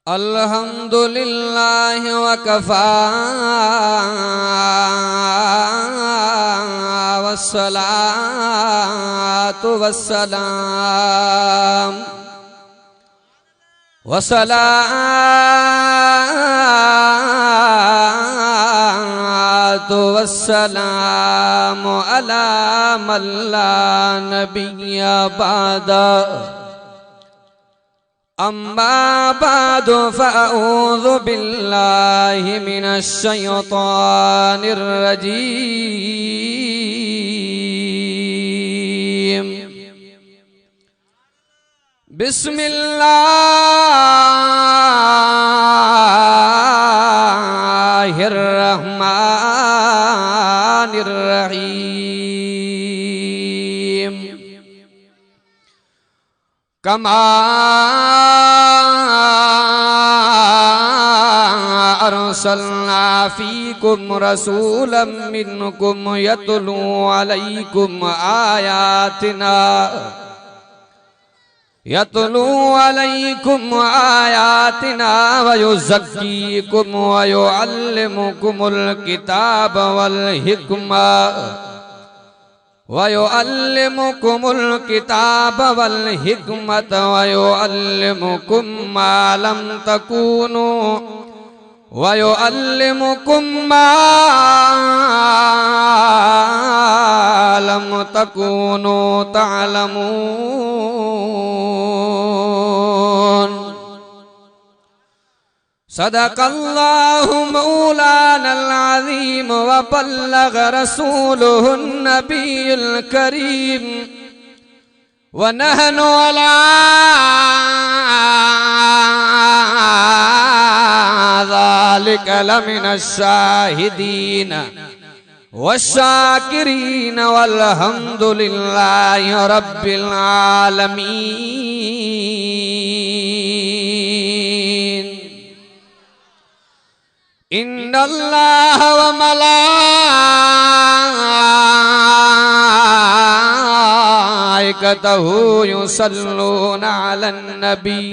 अल्हम्दुलिल्लाह वकफा वस्सलातु वस्सलाम वस्सलातु वस्सलाम अला मन ला नबिय्य बअदा अम्मा बादु फ़अऊज़ु बिल्लाहि मिनश शैतानिर रजीम। बिस्मिल्लाहिर रहमानिर रहीम। कमा अरसलना फीकुम रसूलन मिनकुम यतलू अलैकुम आयातिना व युज़क्कीकुम व युअल्लिमुकुमुल किताब वल हिकमा वयुअल्लिमुकुमुल किताब वल हिकमत वयुअल्लिमुकुम मा लम तकूनु वयुअल्लिमुकुम मा लम तकूनु तअलमून। सदक़ल्लाहु मौलानल अज़ीम व बल्लग़ रसूलुहुन नबियुल करीम व नहनु अला ज़ालिका लमिनश शाहिदीन वश्शाकिरीन वल्हम्दुलिल्लाहि रब्बिल आलमीन। इन्नल्लाह व मलाइकतहु युसल्लूना अलन नबी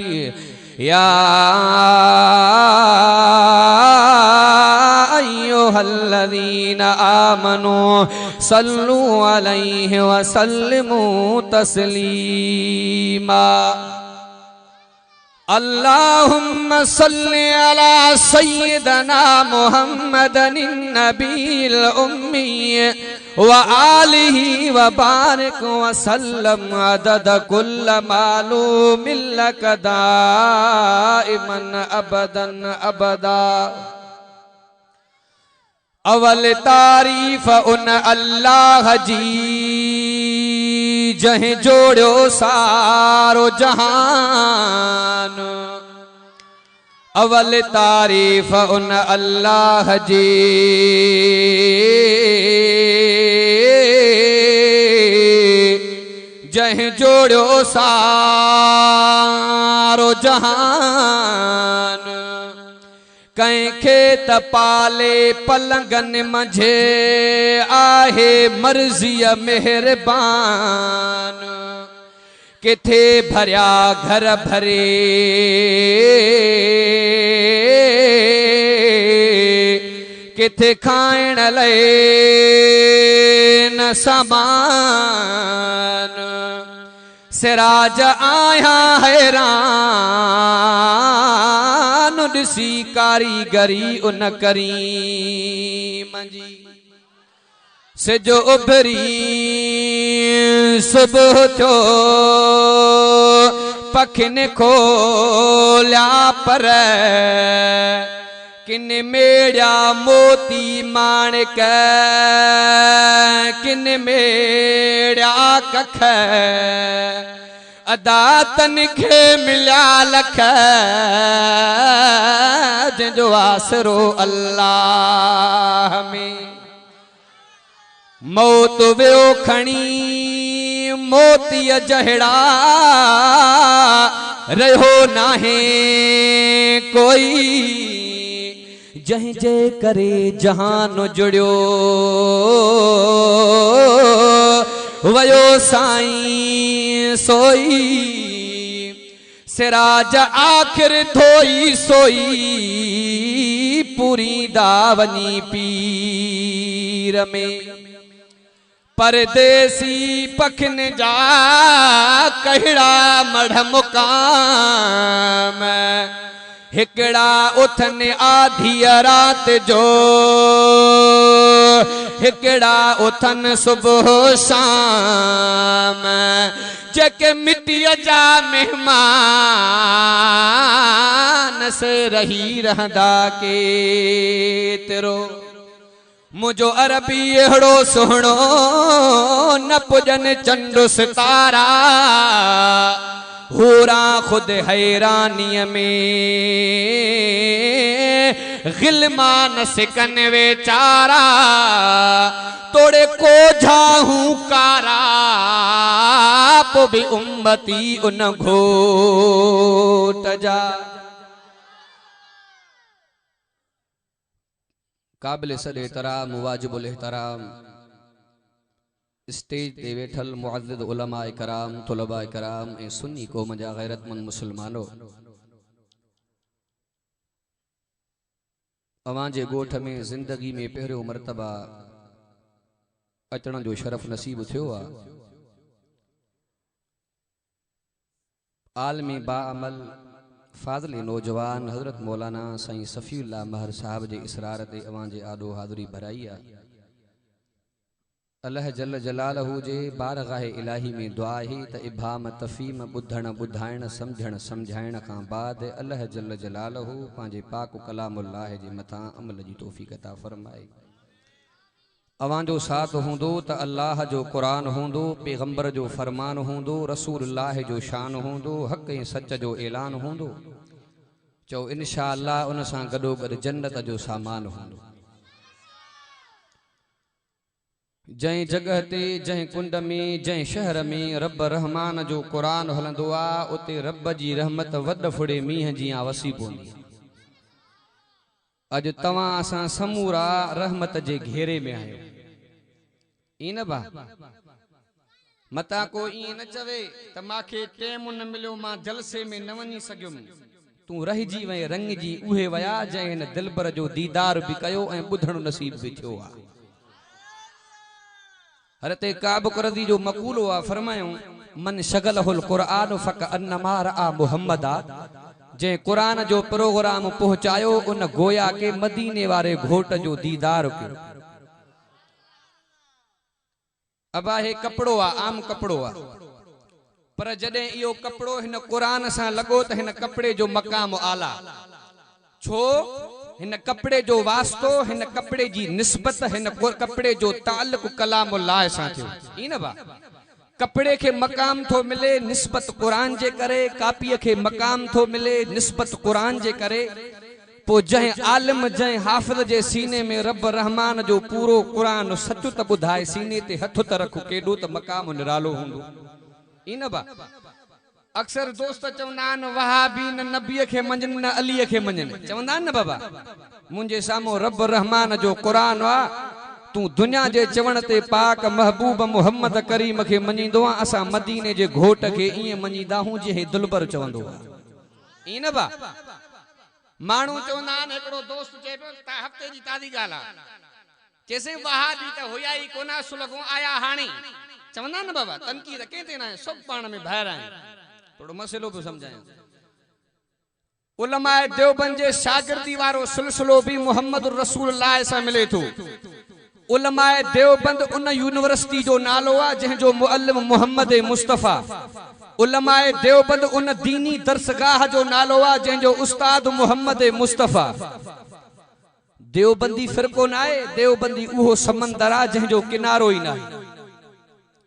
या अय्युहल्लज़ीना आमनू सल्लू अलैहि व सल्लिमू तस्लीमा। अल्लाहुम्मा सल्लि अला सय्यिदना मुहम्मदिन नबील उम्मी व आलिहि व बारिक व सल्लम अदद कुल्ल मालूमिन लक दाइमन अबदन अबदा। अवल तारीफ उन अल्लाह जी जहीं जोड़ो सारो जहान। अवल तारीफ उन अल्लाह जी जहीं जोड़ो सारो जहान। कहीं खेत पाले पलंगन मझे आहे मर्ज़िय मेहरबान। किथे भरिया घर भरे किथे खाइण लए न सामान। सिराज आया हैरान ॾिसी कारीगरी उन करीम जी। सिजो उभरी सुबुह थियो पखिन खोलिया पर किन मेड़िया मोती माणिक किन मेड़िया कख अदातन खे मिलिया लख जंहिंजो आसरो अल्लाह में। मौत वियो खणी मोतीअ जहिड़ा रहियो नाहे कोई जंहिंजे करे जहान जुड़ियो वयो साईं सोई सिराज आखिर धोई सोई पूरी दावनी पीर में परदेसी पखन जा कहड़ा मढ़ मुकाम हिकड़ा उथन आधी रात जो हिकड़ा उथन सुबह शाम जके मिट्टीअ जा मेहमान से रही रहंदा केतिरो मुझो अरबी अहिड़ो सुहिणो न पुजन चंड सितारा हूरा खुद हैरानीअ में गिलमान सिकन वेचारा तोड़े को झाहूं कारा पो भी उम्मती उन घोट जा काबिल सद एहतराम वाजिबुल एहतराम स्टेज ते वेठल मुअज़्ज़िज़ उलमा कराम तुलबा कराम ए सुन्नी क़ौम जा गैरतमंद मुसलमानो अवां जे गोठ में जिंदगी में पहिरियों मर्तबा अचण जो शरफ नसीब थियो आ आलमी बाअमल फाज़िल नौजवान हजरत मौलाना साईं सफ़ीउल्लाह महर साहब जे इसरार ते अवां जे आडो हाज़री भराई आ अल्लाह जल्ल जलालहू जे बारगाह इलाही में दुआ है त इबाम तफ़ीम बुधण बुधाइण समझण समझाइण का बाद अल्लाह जल्ल जलालहू पांजे पाक कलामुल्लाह जे मथा अमल जी तौफीक अता फरमाए अवां जो साथ होंदो त अल्लाह जो कुरान होंदो पैगंबर जो फरमान होंदो रसूलुल्लाह जो शान होंदो हक ऐं सच जो ऐलान होंदो चो इंशाअल्लाह उन सां गडो गड जन्नत जो सामान होंदो जै जगह ते जै कुंड में जै शहर में रब रहमान जो कुरान हलंदो आ उते रब जी रहमत वड फुड़े मींह जिया वसी पवंदी अज तवां असां समूरा रहमत जे घेरे में आयो इन बा मता को इन न चवे त माखे टेम न मिलियो मां जलसे में न वञी सघियुमि तू रहिजी वए रंग जी उहे वया जै न दिलबर जो दीदार भी कयो ऐं बुधण नसीब भी थियो आ हरते काब करदी जो मकूलो आ फरमायो मन शगलहुल कुरान फक अन्नमा रआ मुहम्मदा जे कुरान जो प्रोग्राम पहुंचायो उन गोया के मदीने वाले घोट जो दीदार के अबा हे कपड़ो आ आम कपड़ो आ पर जडे इयो कपड़ो हिन कुरान सा लगो त हिन कपड़े जो मकाम आला छो हिन कपड़े जो वास्तो हिन कपड़े जी निस्बत हिन कपड़े जो ताल्लुक कलामुल्लाह सा थियो इन बा कपड़े के मकाम थो मिले निस्बत कुरान जे करे कापी के मकाम थो मिले निस्बत कुरान जे करे पो जय आलिम जय हाफिज जे सीने में रब रहमान जो पूरो कुरान सच त बुधाए सीने ते हथ त रख केडो त मकाम निरालो हुंदो इन बा अक्सर दोस्त चवंदान वहाबी न नबी के मंजन न अली के मंजन चवंदान न बाबा मुझे सामो रब रहमान जो कुरान वा तू दुनिया जे चवण ते पाक महबूब मोहम्मद करीम के मञींदो आ असा मदीने जे घोट के इए मञींदा हूं जे दुलबर चवंदो आ इन बा मानू चवंदान एकड़ो दोस्त चेतो ता हफ्ते जी तादी गाला कैसे वहाबी त होया ही कोना सुलगो आया हाणी चवंदान न बाबा तनकी त केते ना सब पाण में बाहर आए थोड़ो मसलो भी समझाए उलमाए देवबंद जे शागिर्दी वारो सिलसिलो भी मोहम्मद रसूलुल्लाह से मिले थो उलमाए देवबंद उन यूनिवर्सिटी जो नालो आ जह जो मुअल्लिम मोहम्मद मुस्तफा उलमाए देवबंद उन दीनी दरसगाह जो नालो आ जह जो उस्ताद मोहम्मद मुस्तफा देवबंदी फिरको ना है देवबंदी उहो समंदर आ जह जो किनारो ही ना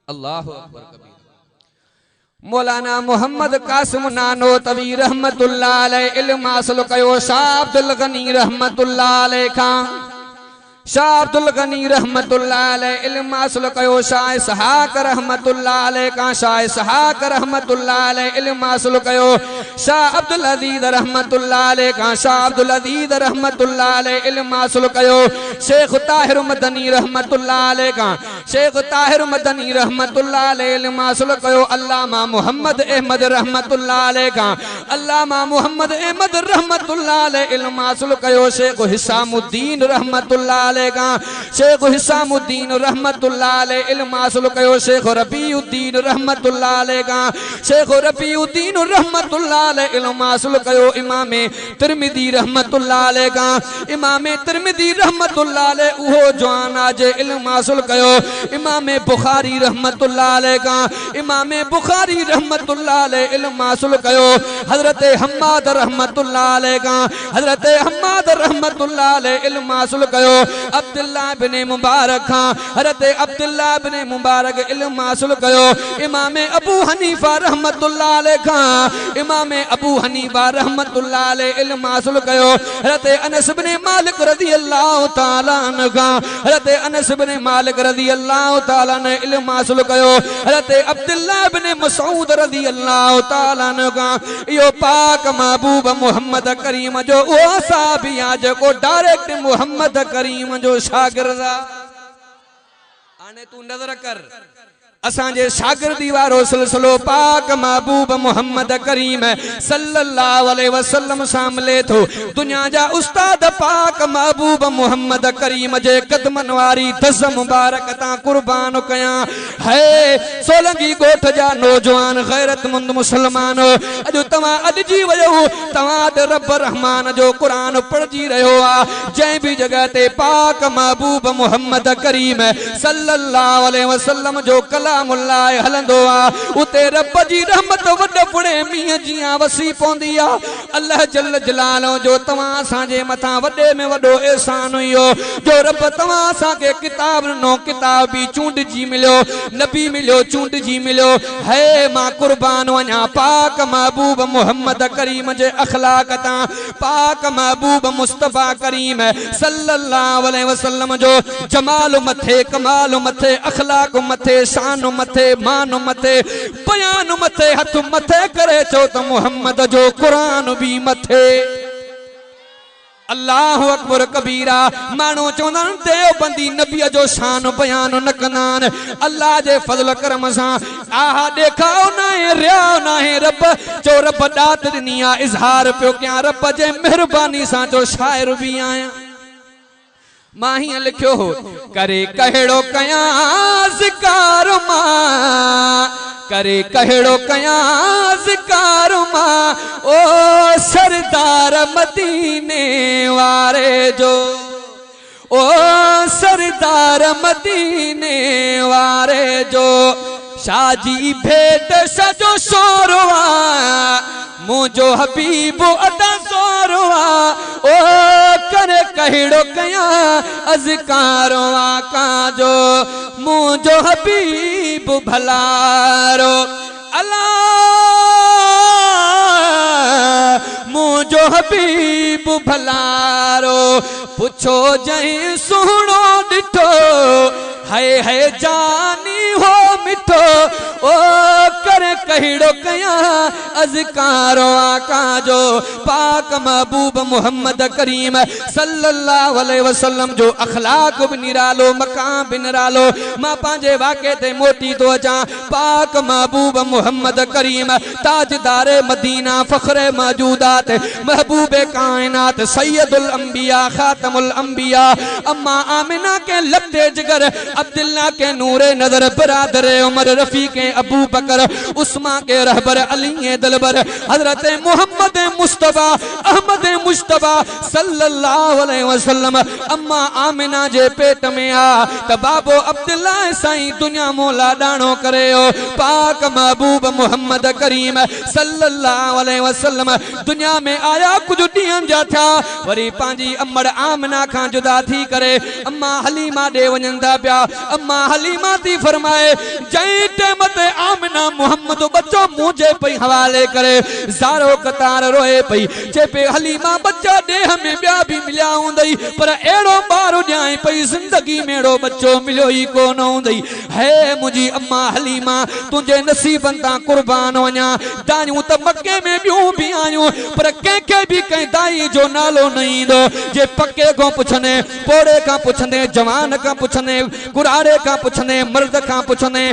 अल्लाहु अकबर कबीर मौलाना मोहम्मद कासिम नानो तवी रहमतुल्लाह अलैह इल्म हासिल कयो शाह अब्दुल गनी रहमतुल्लाह अलैह खां शाह अब्दुल गनी रहमतुल्लाह अलैह इल्म हासिल कयो। शाह इसहाक रहमतुल्लाह अलैह का शाह इसहाक रहमतुल्लाह अलैह इल्म हासिल कयो। शाह अब्दुल अजीज रहमतुल्लाह अलैह का शाह अब्दुल अजीज रहमतुल्लाह अलैह इल्म हासिल कयो। शेख ताहिर मदनी रहमतुल्लाह अलैह का शेख ताहिर मदनी रहमतुल्लाह अलैह इल्म हासिल कयो। अल्लामा मोहम्मद अहमद रहमतुल्लाह अलैह का अल्लामा मोहम्मद अहमद रहमतुल्लाह अलैह इल्म हासिल कयो। शेख हिसामुद्दीन रहमतुल्लाह का शेख हिसामुद्दीन रहमतुल्लाह अलैह इल्म हासिल कयो। शेख रबीउद्दीन रहमतुल्लाह अलैह का शेख रबीउद्दीन रहमतुल्लाह अलैह इल्म हासिल कयो। इमाम तिरमिजी रहमतुल्लाह अलैह का इमाम तिरमिजी रहमतुल्लाह अलैह उहो जवान जे इल्म हासिल कयो। इमाम बुखारी रहमतुल्लाह अलैह का इमाम बुखारी रहमतुल्लाह अलैह इल्म हासिल कयो। हजरत हम्माद रहमतुल्लाह अलैह का हजरत हम्माद रहमतुल्लाह अलैह इल्म हासिल कयो। अब्दुल्लाह बिन मुबारक खां हजरत अब्दुल्लाह बिन मुबारक इल्म हासिल कयो। इमाम अबू हनीफा रहमतुल्लाह अलैह खां इमाम अबू हनीफा रहमतुल्लाह अलैह इल्म हासिल कयो। हजरत अनस बिन मालिक रज़ियल्लाहु तआला अन्हु खां हजरत अनस बिन मालिक रज़ियल्लाहु तआला ने इल्म हासिल कयो। हजरत अब्दुल्लाह बिन मसऊद रज़ियल्लाहु तआला अन्हु खां यो पाक महबूब मोहम्मद करीम जो ओ साहबी आ जो डायरेक्ट मोहम्मद करीम जो शागिर्द आने तू नजर कर असांजे शागिर्दी वारो सिलसिलो पाक महबूब मोहम्मद करीम सल्लल्लाहु अलैहि वसल्लम सामले थो। दुनिया जा उस्ताद पाक महबूब मोहम्मद करीम जे कदमन वारी दस मुबारक ता कुर्बान कया है। सोलंगी गोठ जा नौजवान गैरतमंद मुसलमान अज तवा अदजी वयो तवा दे रब रहमान जो कुरान पढ़जी रहो आ जै भी जगह ते पाक महबूब मोहम्मद करीम सल्लल्लाहु अलैहि वसल्लम जो कला मुल्लाए हलंदो आ उते रब जी रहमत वड पुणे मीह जिया वसी पोंदी आ। अल्लाह जल जलालो जो तवा साजे मथा वडे में वडो एहसान हुयो जो रब तवा सा के किताब नो किताब भी चूंड जी मिलो नबी मिलो चूंड जी मिलो है। मां कुर्बान वना पाक महबूब मोहम्मद करीम जे अखलाक ता पाक महबूब मुस्तफा करीम सल्लल्लाहु अलैहि वसल्लम जो जमाल मथे कमाल मथे अखलाक मथे शान मथे मान मथे बयान मथे हथ मथे करे चो तो मोहम्मद जो कुरान भी मथे। अल्लाह अकबर कबीरा मानो चौंदन देवबंदी नबी जो शान बयान न कनान अल्लाह जे फजल करम सा आहा देखाओ ना है रियाओ ना है रब जो रब दात दुनिया इजहार पियो क्या रब जे मेहरबानी सा जो शायर भी आया माही लिखियो हो करे कहेड़ो कया ज़िकार मां करे कहेड़ो कया ज़िकार मां ओ सरदार मदीने वारे जो ओ सरदार मदीने वारे जो शाजी भेट सजो शोरवा मुझो हबीब अदा सोरवा ओ करे कहिड़ो कया अज़कारो आका जो मुझो हबीब भलारो अल्लाह मुझो हबीब भलारो पुछो जहीं सुनो डिठो है जानी हो मिठो ओ करे कहिड़ो कया अज़कारो आका जो पाक महबूब मोहम्मद करीम सल्लल्लाहु अलैहि वसल्लम जो अखलाक भी निरालो मकाम भी निरालो मां पांजे वाक़े ते मोटी तो अचा पाक महबूब मोहम्मद करीम ताजदारे मदीना फखरे मौजूदात महबूब कायनात सैयदुल अंबिया खातमुल अंबिया अम्मा आमिना के लत्ते जिगर अब्दुल्ला के नूरे नजर बरादर उमर रफीक अबू बकर उस्मा के रहबर अली दलबर हजरत मोहम्मद मुस्तफा अहमद मुस्तफा सल्लल्लाहु अलैहि वसल्लम अम्मा आमिना जे पेट में आ त बाबो अब्दुल्ला साईं दुनिया मोला डाणो करे पाक महबूब मोहम्मद करीम सल्लल्लाहु अलैहि वसल्लम दुनिया में आया कुछ ॾींहंनि जा था वरी पांजी अमड़ आमिना खां जुदा थी करे अम्मा हलीमा ॾे वञनि था पिया अम्मा हलीमा थी फरमाए जै टेम ते आमिना मोहम्मद बच्चो मुझे पई हवाले करे ज़ारो कतार रोए पई चे पे हलीमा बच्चा देह में ब्या भी मिलिया हुंदई पर एड़ो बारो न्याय पई जिंदगी में एड़ो बच्चो मिलियो ही कोन हुंदई है मुझी अम्मा हलीमा तुझे नसीबन ता कुर्बान वञा दानियूं त मक्के में बियूं भी आयूं पर कंहिंखे भी कंहिं दाई जो नालो न ईंदो जे पक्के को पुछने पोड़े का पुछने जवान का पुछने कुरारे का पुछने मर्द का पुछने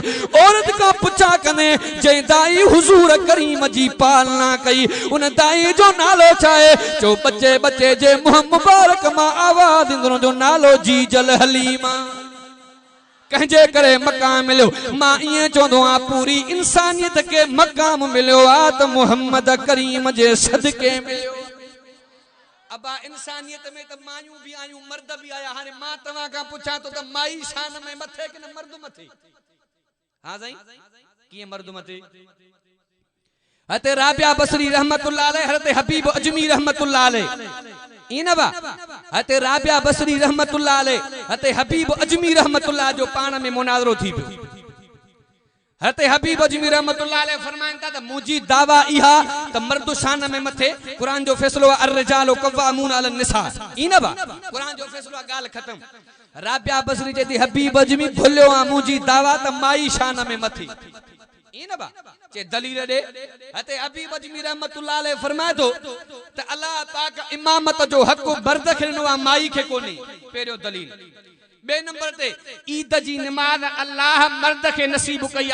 औरत का पुछा कने जे दाई हुजूर करीम जी पालना कई उन दाई जो नालो चाहे जो बच्चे बच्चे जे मुंह मुबारक मां आवाज इंदरो जो नालो जी जल हलीमा कंहिंजे करे मकाम मिलो मां इए चोंदो आ पूरी इंसानियत के मकाम मिलो आ त मोहम्मद करीम जे सदके मिलो अबा इंसानियत में तो मायूं भी आयूं मर्द भी आया हाने मां तवा का पूछा तो माई शान में मथे कि न मर्द मथे हां साईं किए मर्द मथे हते राबिया बसरी रहमतुल्लाह अलैह हते हबीब अजमी रहमतुल्लाह अलैह इनबा हते राबिया बसरी रहमतुल्लाह अलैह हते हबीब अजमी रहमतुल्लाह जो पाण में मुनाज़रो थी पियो हते हबीब अजमी रहमतुल्लाह अलैह फरमाइन था त मुजी दावा इहा त मर्द शान में मथे कुरान जो फैसलो अर्रिजालु कव्वामून अलन निसा इनबा कुरान जो फैसलो गाल खत्म राबिया बसरी जे हबीब अजमी भुलियो आ मुजी दावा त माई शान में मथे इनबा चे दलील दे हते हबीब अजमी रहमतुल्लाह अलैह फरमाए तो त अल्लाह पाक इमामत जो हक मर्द खे ॾिनो आ माई खे कोन्हे पहिरियों दलील बे नंबर ते ईद जी नमाज अल्लाह मर्द के नसीब कई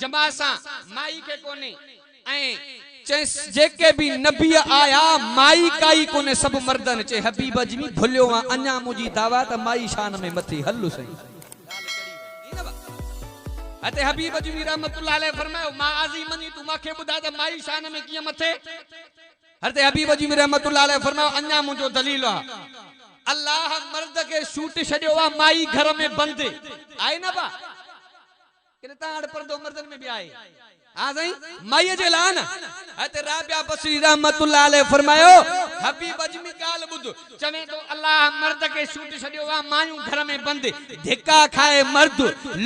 जमा सा माई के कोने ऐ जेके भी नबी आया माई काई कोने सब मर्दन चे हबीब अजमी भुलियो आ अन्या मुजी दावा त माई शान में मथी हल्लु सही अते हबीब अजमी रहमतुल्लाह अलैह फरमायो मां आजी मनी तू माखे बुधा त माई शान में किए मथे हते हबीब अजमी रहमतुल्लाह अलैह फरमायो अन्या मुजो दलील आ अल्लाह मर्द के शूट छड़ियो आ माई घर में बंद आए ना बा कि ताड़ पर्दो मर्दन में भी आए आ जाई माई जे लान हते राबिया बसरी रहमतुल्लाह अलैह फरमायो हबीब अजमी गाल बुध चवे तो अल्लाह मर्द के शूट छड़ियो आ मायूं घर में बंद धिका खाए मर्द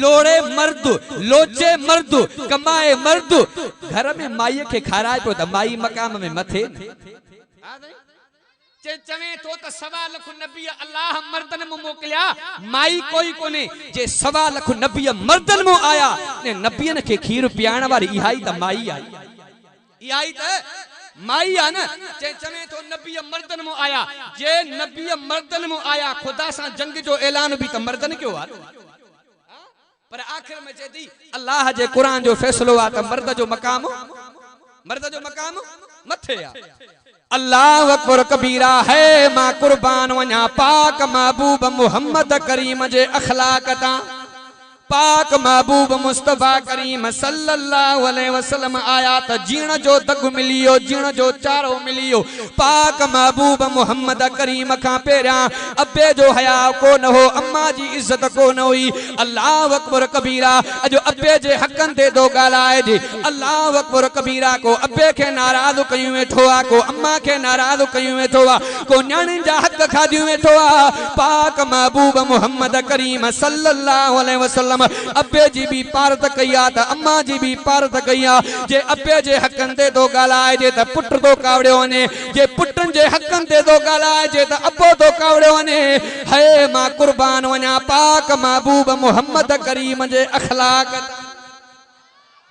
लोड़े मर्द लोचे मर्द कमाए मर्द घर में माई के खाराए तो माई मकाम में मथे आ जाई चे चवे तो त सवा लख नबी अल्लाह मर्दन में मोकलिया माई कोई कोने जे सवा लख नबी मर्दन में आया ने नबियन के खीर पियाण वाली इहाई त माई आई इहाई त माई आ न जे चवे तो नबी मर्दन में आया जे नबी मर्दन में आया खुदा सा जंग जो ऐलान भी त मर्दन क्यों आ पर आखिर में चेती अल्लाह जे कुरान जो फैसलो आ त मर्द जो मकाम मथे आ अल्लाह अकबर कबीरा है मां कुर्बान वना पाक महबूब मोहम्मद करीम जे अखलाक ता पाक महबूब मुस्तफा करीम सल्लल्लाहु अलैहि वसल्लम आया त जीण जो दग मिलियो जीण जो चारो मिलियो पाक महबूब मोहम्मद करीम का पेरा अब्बे जो हया को न हो अम्मा जी इज्जत को न हुई अल्लाह अकबर कबीरा अजो अब्बे जे हकन दे दो गालाए जी अल्लाह अकबर कबीरा को अब्बे के नाराज कयूं वेठो आ को अम्मा के नाराज कयूं वेठो आ को न्याणी जा हक खादियूं वेठो आ पाक महबूब मोहम्मद करीम सल्लल्लाहु अलैहि वसल्लम अब्बे जी भी पारत कया त अम्मा जी भी पारत कया जे अब्बे जे हकन दे दो गालाए जे त पुट दो कावड़ियो ने जे पुटन जे हकन दे दो गालाए जे त अब्बो दो कावड़ियो ने है मां कुर्बान वना पाक महबूब मोहम्मद करीम जे अखलाक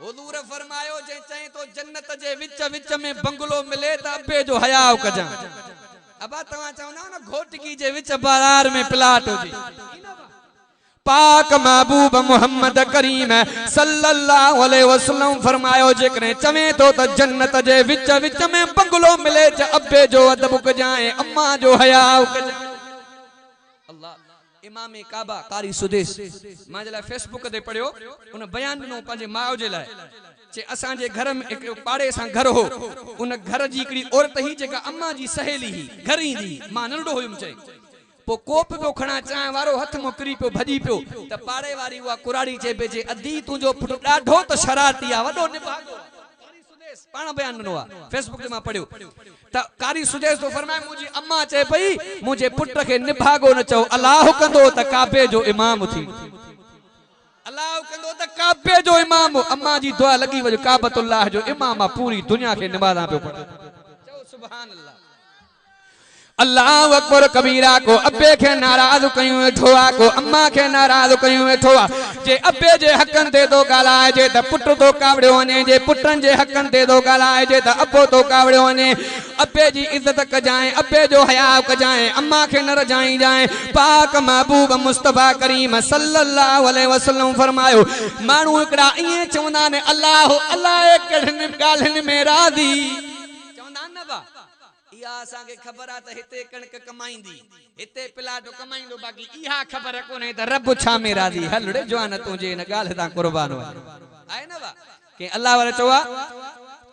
हुजूर फरमायो जे चए तो जन्नत जे विच विच में बंगलो मिले त अब्बे जो हयाव कजा अबा तवा चवना न घोटकी जे विच बाजार में प्लाट होजी पाक महबूब मोहम्मद करीम सल्लल्लाहु अलैहि वसल्लम फरमायो जेकरे चवे तो त जन्नत जे विच विच में बंगलो मिले च अब्बे जो अदब कजाए अम्मा जो हया अल्लाह इमाम काबा कारी सुदेश मां जला फेसबुक ते पढ़ियो उन बयान नो पंजे माओ जे लाए चे असा जे घर में एक पाड़े सा घर हो उन घर जी एकड़ी औरत ही जेका अम्मा जी सहेली ही घर ही दी मां नंढो हुयम चे पो कोप पे खणा चाय वारो हथ में किरी पे भजी पियो त पाड़े वारी वा कुराड़ी चे पे जे अदी तुजो पुट डाढो त शरारती आ वडो निभागो कारी सुदेश पाण बयान नो आ फेसबुक ते मा पढ़ियो त कारी सुदेश तो फरमाए मुजी अम्मा चे भई मुजे पुट के निभागो न चओ अल्लाह कंदो त काबे जो इमाम थी अल्लाह कंदो त काबे जो इमाम अम्मा जी दुआ लगी वजो काबतुल्लाह जो इमाम पूरी दुनिया के नमाज़ां पे पढ़े सुभान अल्लाह अल्लाह अकबर कबीरा को अब्बे के नाराज कयूं वेठोआ को अम्मा के नाराज कयूं वेठोआ जे अब्बे जे हकन ते दो गालाए जे त पुट तो कावड़ियो वने जे पुटन जे हकन ते दो गालाए जे त अब्बो तो कावड़ियो वने अब्बे जी इज्जत कजाए अब्बे जो हया कजाए अम्मा के न रजाई जाए पाक महबूब मुस्तफा करीम सल्लल्लाहु अलैहि वसल्लम फरमायो मानू एकड़ा इए चवंदा ने अल्लाह अल्लाह केड़न गालन में राजी चवंदा न बा इहा असां के खबर आ त हिते कणक कमाईंदी हिते पिलाटो कमाईंदो बाकी इहा खबर कोने त रब छा में राजी हलड़े जवान तुझे न गाल ता कुर्बान आहे न बा के अल्लाह वाले चवा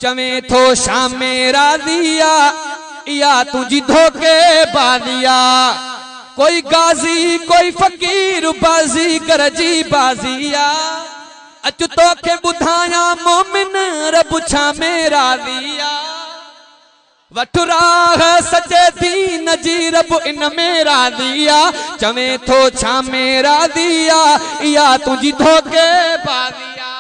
चवे थो शाम में राजिया इहा तुझी धोखे बाजिया कोई गाजी कोई फकीर बाजी करजी बाजिया अच तोखे बुधाया मोमिन रब छा में राजिया वठुराह सचे दीन जी रब इन मेरा दिया चवे थो छा मेरा दिया या तुझी धोखे बाजिया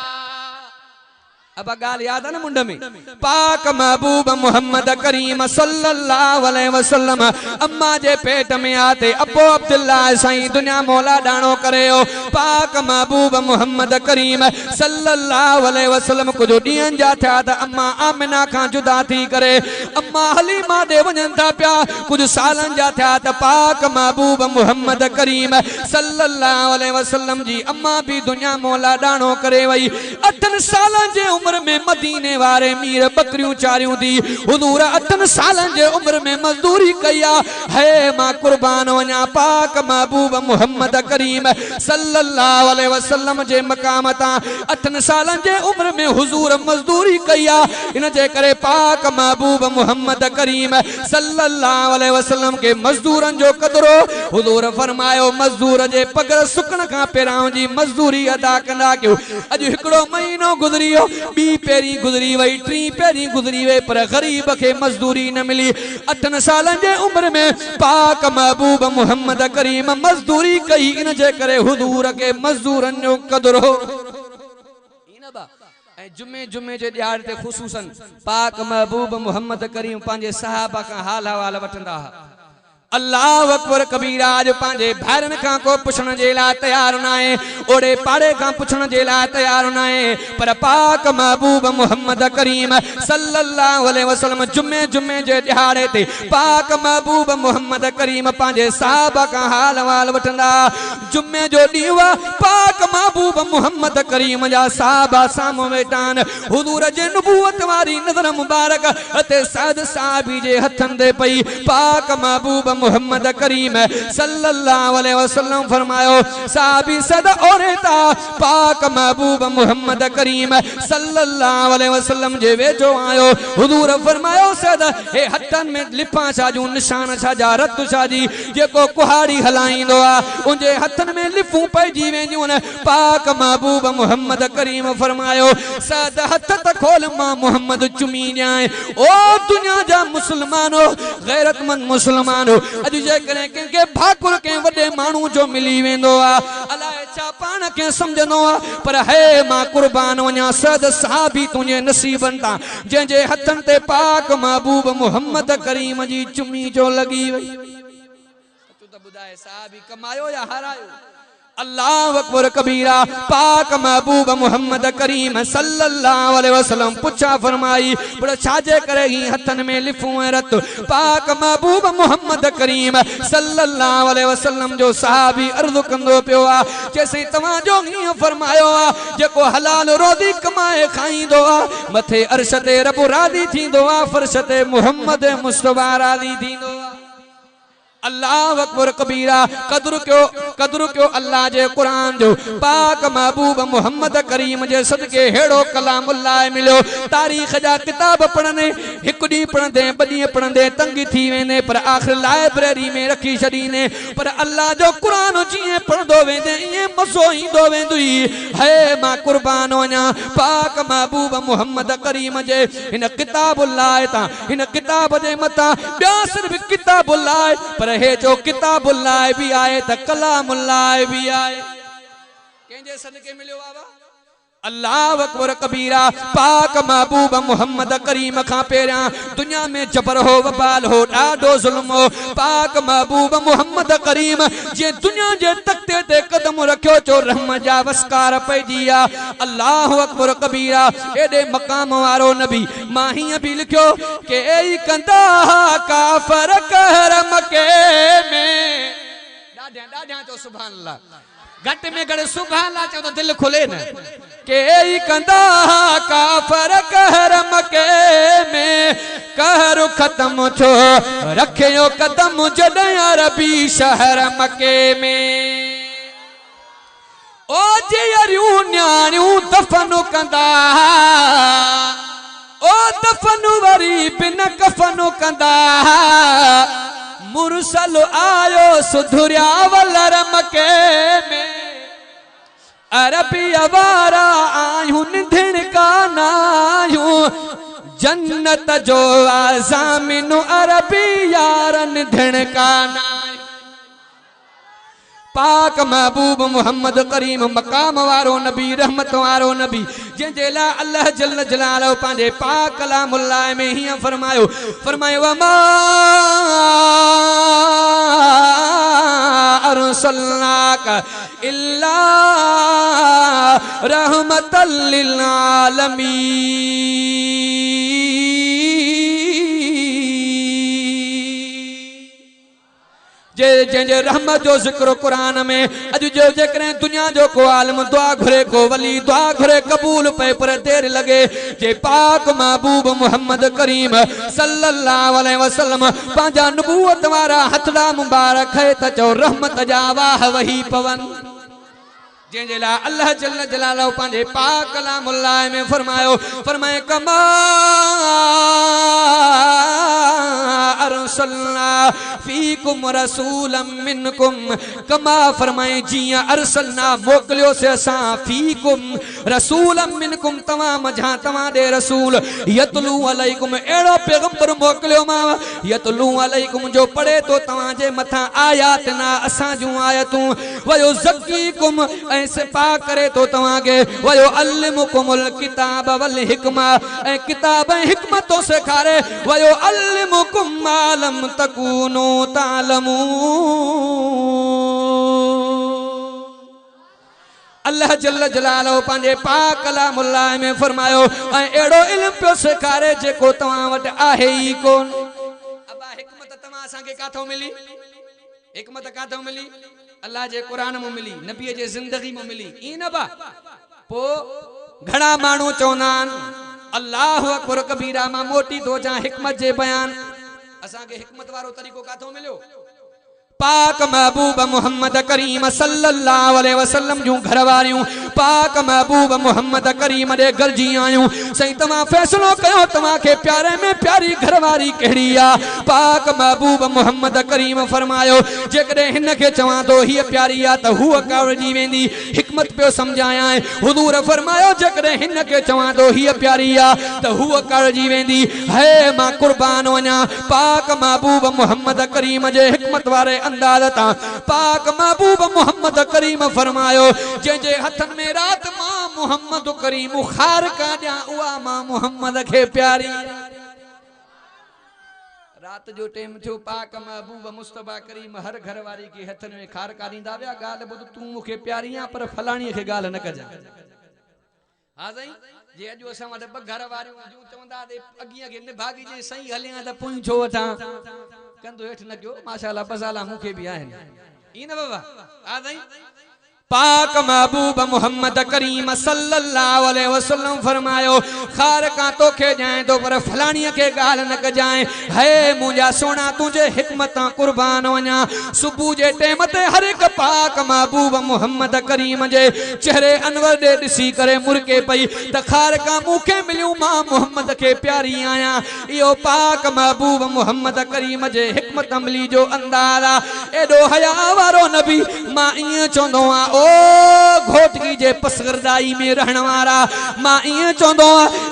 अब गाल याद है ना मुंड में पाक महबूब मोहम्मद करीम सल्लल्लाहु अलैहि वसल्लम अम्मा जे पेट में आते अबो अब्दुल्ला साईं दुनिया मौला डाणो करे हो पाक महबूब मोहम्मद करीम सल्लल्लाहु अलैहि वसल्लम कुछ ॾींहंनि जा थिया त अम्मा आमिना खां जुदा थी करे अम्मा हलीमा दे वञनि था पिया कुछ सालनि जा थिया त पाक महबूब मोहम्मद करीम सल्लल्लाहु अलैहि वसल्लम जी अम्मा भी दुनिया मौला डाणो करे वई 8 सालनि जे उम्र में मदीने वारे मीर बकरियों चारियों दी हुजूर 8 सालन जे उम्र में मजदूरी कया है मां कुर्बान वना पाक महबूब मोहम्मद करीम सल्लल्लाहु अलैहि वसल्लम जे मकाम ता 8 सालन जे उम्र में हुजूर मजदूरी कया इन जे करे पाक महबूब मोहम्मद करीम सल्लल्लाहु अलैहि वसल्लम के मजदूरन जो कदरो हुजूर फरमायो मजदूर जे पगर सुकण का पेरां जी मजदूरी अदा कंदा क्यों अज हिकड़ो महीनो गुजरियो बी पेरी गुजरी वही 3 पेरी गुजरी वे पर गरीब के मजदूरी न मिली 8 सालन जे उम्र में पाक महबूब मोहम्मद करीम मजदूरी कई इन जे करे हुजूर के मजदूरन जो कदर हो इन बा ए जुमे जुमे जे ॾियार ते खुसूसन पाक महबूब मोहम्मद करीम पांजे सहाबा का हाल हवाल वठंदा अल्लाह अकबर कबीरा आज पांजे भाइरन का को पुछण जे ला तैयार ना है ओड़े पाड़े का पुछण जे ला तैयार ना है पर पाक महबूब मोहम्मद करीम सल्लल्लाहु अलैहि वसल्लम जुमे जुमे जे दिहाड़े ते पाक महबूब मोहम्मद करीम पांजे साहबा का हाल वाल वठंदा जुमे जो ॾींहुं पाक महबूब मोहम्मद करीम जा साहबा साम्हूं वेठान हुजूर जे नबूवत वारी नज़र मुबारक अते साद साहबी जे हथन दे पई पाक महबूब मोहम्मद करीम सल्लल्लाहु अलैहि वसल्लम फरमायो साहबी सद औरता पाक महबूब मोहम्मद करीम सल्लल्लाहु अलैहि वसल्लम जे वेझो आयो हुजूर फरमायो सद हे हथन में लिफा छाजू निशान छाजा रत छाजी जेको कुहाड़ी हलाईंदो आ उनजे हथन में लिफू पइजी वेंदियूं न पाक महबूब मोहम्मद करीम फरमायो सद हथ त खोल मां मोहम्मद चुमी ॼाए ओ दुनिया जा मुसलमानो गैरतमंद मुसलमानो अज जे करे के भाकुर के वडे मानू जो मिली वेंदो आ अलाए छा पान के समझनो आ पर है मां कुर्बान वना सद साहबी तुझे नसीबन ता जे जे हथन ते पाक महबूब मोहम्मद करीम जी चुमी जो लगी वई तू त बुधाए साहबी कमायो या हारायो अल्लाह अकबर कबीरा पाक महबूब मोहम्मद करीम सल्लल्लाहु अलैहि वसल्लम पुछा फरमाई पर छाजे करे ही हथन में लिफू रत पाक महबूब मोहम्मद करीम सल्लल्लाहु अलैहि वसल्लम जो सहाबी अर्ज़ कंदो पियो आ जैसे तवा जो ही फरमायो आ जेको हलाल रोज़ी कमाए खाईंदो आ मथे अर्श ते रब राज़ी थींदो आ फर्श ते मोहम्मद मुस्तफा राज़ी थींदो आ अल्लाह अकबर कबीरा कदर क्यों अल्लाह जे कुरान जो पाक महबूब मोहम्मद करीम जे सदके हेड़ो कलामुल्लाह मिलो तारीख जा किताब पढ़ने एक डी पढ़ंदे बदी पढ़ंदे तंग थी वेने पर आखिर लाइब्रेरी में रखी छडीने पर अल्लाह जो कुरान जिए पढ़दो वेंदे ये मसो ईंदो वेंदुई है मां कुर्बान वना पाक महबूब मोहम्मद करीम जे इन किताबुल्लाह ता इन किताब जे मता ॿिया सिर्फ किताबुल्लाह पर हे जो किताबुल्लाह भी आए त कलामुल्लाह भी आए केंजे सदके मिलियो बाबा अल्लाह अकबर कबीरा। पाक महबूब मोहम्मद करीम खां पहिरियां दुनिया में जबर हो वबाल हो ॾाढो ज़ुल्म हो। पाक महबूब मोहम्मद करीम जे दुनिया जे तख्ते ते कदम रखियो चो रहम जा वस्कार पइजी आ। अल्लाह अकबर कबीरा। एॾे मक़ाम वारो नबी मां हीअं बि लिखियो के ई कंदा काफ़र कहर मके में। ॾाढा चो सुभान अल्लाह। घट में घट सुभान अल्लाह चो तो दिल खुले न। के ई कंदा काफ़र कहर मके में कहर खत्म छो रखियो कदम जॾहिं अरबी शहर मके में। ओ जियरियूं न्याणियूं दफ़न कंदा ओ दफ़न वरी बिन कफ़न कंदा मुरसल आयो सुधुरिया वलर मके में। अरबी अवारा आयूं निधिण कानायूं जन्नत जो आज़ामिन अरबी यारन निधिण कानायूं। पाक महबूब मोहम्मद करीम मकाम वारो नबी रहमत वारो नबी जंहिंजे लाइ अल्लाह जल्ल जलालहु पंहिंजे पाक कलामुल्लाह में हीअं फरमायो वमा अरसलनाक इल्ला रहमतल लिल आलमीन। जंहिंजे रहमत जो जिक्र कुरान में अॼु जो जेकॾहिं दुनिया जो को आलम दुआ घुरे को वली दुआ घुरे कबूल पए पर देर लगे जे पाक महबूब मोहम्मद करीम सल्लल्लाहु अलैहि वसल्लम पंहिंजा नबूवत वारा हथड़ा मुबारक है त चओ रहमत जा वाह वही पवन। जंहिंजे लाइ अल्लाह जल्ल जलालहु पंहिंजे पाक कलामुल्लाह में फरमाए कमा अरसलना फीकुम रसूलन मिनकुम कमा फरमाए जियां अरसलना मोकलियो से असां फीकुम रसूलन मिनकुम तवां मझां तवां दे रसूल यतलू अलैकुम एड़ो पैगंबर मोकलियो मां यतलू अलैकुम जो पढ़े तो तवां जे मथां आयात ना असां जूं आयतूं वयो ज़कीकुम ऐं सिपा करे तो तवां के वयो अल्लिमुकुमुल किताब वल हिकमा ऐं किताब ऐं हिकमत तो सेखारे वयो अल्लिमुकुम मालम तकूनो तालमू। अल्लाह जल्ल जलालहु पंहिंजे पाक कलामुल्लाह में फरमायो ऐं एड़ो इल्म पियो सेखारे जेको तव्हां वटि आहे ई कोन। अबा हिकमत तव्हां असांखे काथों मिली? हिकमत काथों मिली? अल्लाह जे कुरान में मिली नबी जे जिंदगी में मिली। ई न बा पो घणा माण्हू चवंदा आहिनि अल्लाह अकबर कबीरा मां मोटी तो जा हिकमत जे बयान असांखे हिकमत वारो तरीक़ो काथों मिलियो? पाक महबूब मोहम्मद करीम सल्लल्लाहु अलैहि वसल्लम जूं घरवारियूं पाक महबूब मोहम्मद करीम दे गरजी आयूं सही तव्हां फैसलो कयो तव्हां के प्यारे में प्यारी घरवारी कहिड़ी आ। पाक महबूब मोहम्मद करीम फरमायो जेकॾहिं हिन खे चवां तो हीअ प्यारी आ त हूअ कावड़जी वेंदी। हिकमत पियो समझायां हुजूर फरमायो जेकॾहिं हिन खे चवां तो हीअ प्यारी आ त हूअ कावड़जी वेंदी। है मां कुर्बान वञा पाक महबूब मोहम्मद करीम जे हिकमत वारे अंदाज़ता पाक महबूब मोहम्मद करीम फरमायो जंहिंजे हथन में रात मां मोहम्मद करीम खार का ॾियां उहा मां मोहम्मद खे प्यारी। रात जो टाइम थियो पाक महबूब मुस्तफा करीम हर घर वारी के हथन में खार का ॾींदा विया ॻाल्हि ॿुध तूं मूंखे प्यारी आ पर फलाणीअ खे ॻाल्हि न कजां। हा साईं जे अॼु असां वटि ॿ घर वारियूं जूं चवंदा अॻीअ खे निभागी जे सही हलियां त पोइ छो वठां कंदो हेठि न कयो माशाअल्लाह बसाला मूंखे बि आहिनि। ई न बाबा हा साईं पाक महबूब मोहम्मद करीम सल्लल्लाहु अलैहि वसल्लम फरमायो खार का तोखे ॼाए तो पर फलाणीअ खे ॻाल्हि न कजाए। है मुंहिंजा सोना तुंहिंजे हिकमत कुर्बान वञा। सुबुह जे टाइम ते हर हिकु पाक महबूब मोहम्मद करीम जे चेहरे अनवर ॾे ॾिसी करे मुरके पई त खार का मूंखे मिलियूं मां मोहम्मद खे प्यारी आहियां। इहो पाक महबूब मोहम्मद करीम जे हिकमत अमली जो अंदाज़ आहे। एॾो हया वारो नबी मां ईअं चवंदो आहियां ओ घोटगी जे पसगरदाई में रहण वारा मां इं चवंदो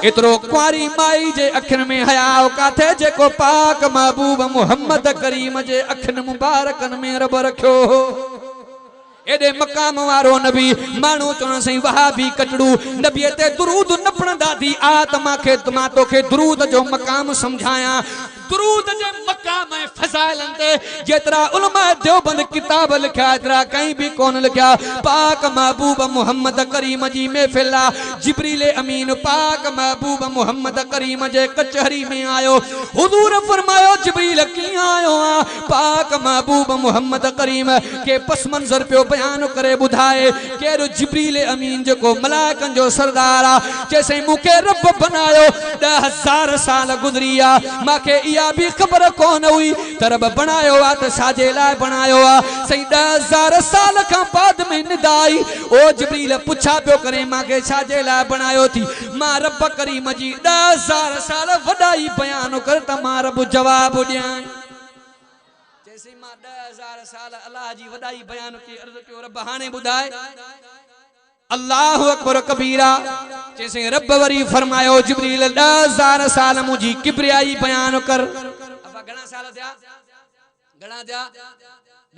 एतरो कुआरी माई जे अखिन में हया काथे जेको पाक महबूब मोहम्मद करीम जे अखिन मुबारकन में रब रखियो। एडे मकाम वारो नबी मानू चोन सही वहाबी कटड़ू नबी ते दुरूद न पढ़ंदा थी आत्मा के तमा तो के दुरूद जो मकाम समझाया दुरूद जे मकाम है फजाइलन ते जेतरा उलमा देवबंद किताब लिखा एतरा कहीं भी कौन लिखा पाक महबूब मोहम्मद करीम जी महफिल जिब्रील अमीन पाक महबूब मोहम्मद करीम जे कचहरी में आयो हुजूर फरमायो जिब्रील किया आयो पाक महबूब मोहम्मद करीम के पस मंजर पे बयान करे बुधाए केरो जिब्रील अमीन जो को मलाइकन जो सरदार जैसे मुके रब बनायो 10,000 साल गुजरिया माके या भी खबर कौन हुई तरब बनायो आ तो साजे लाए बनायो आ सही 10,000 साल का बाद में निदाई ओ जिब्रील पूछा पियो करे मां के साजे लाए बनायो थी मां रब करीम जी 10,000 साल वडाई बयान कर त मां रब जवाब दिया जैसे मां 10,000 साल अल्लाह जी वडाई बयान की अर्ज पियो रब हाने बुधाए अल्लाहु अकबर कबीरा जैसे रब वरी फरमायो जिब्रील 10,000 साल मुझी किबरियाई बयान कर अब घणा साल थिया घणा थिया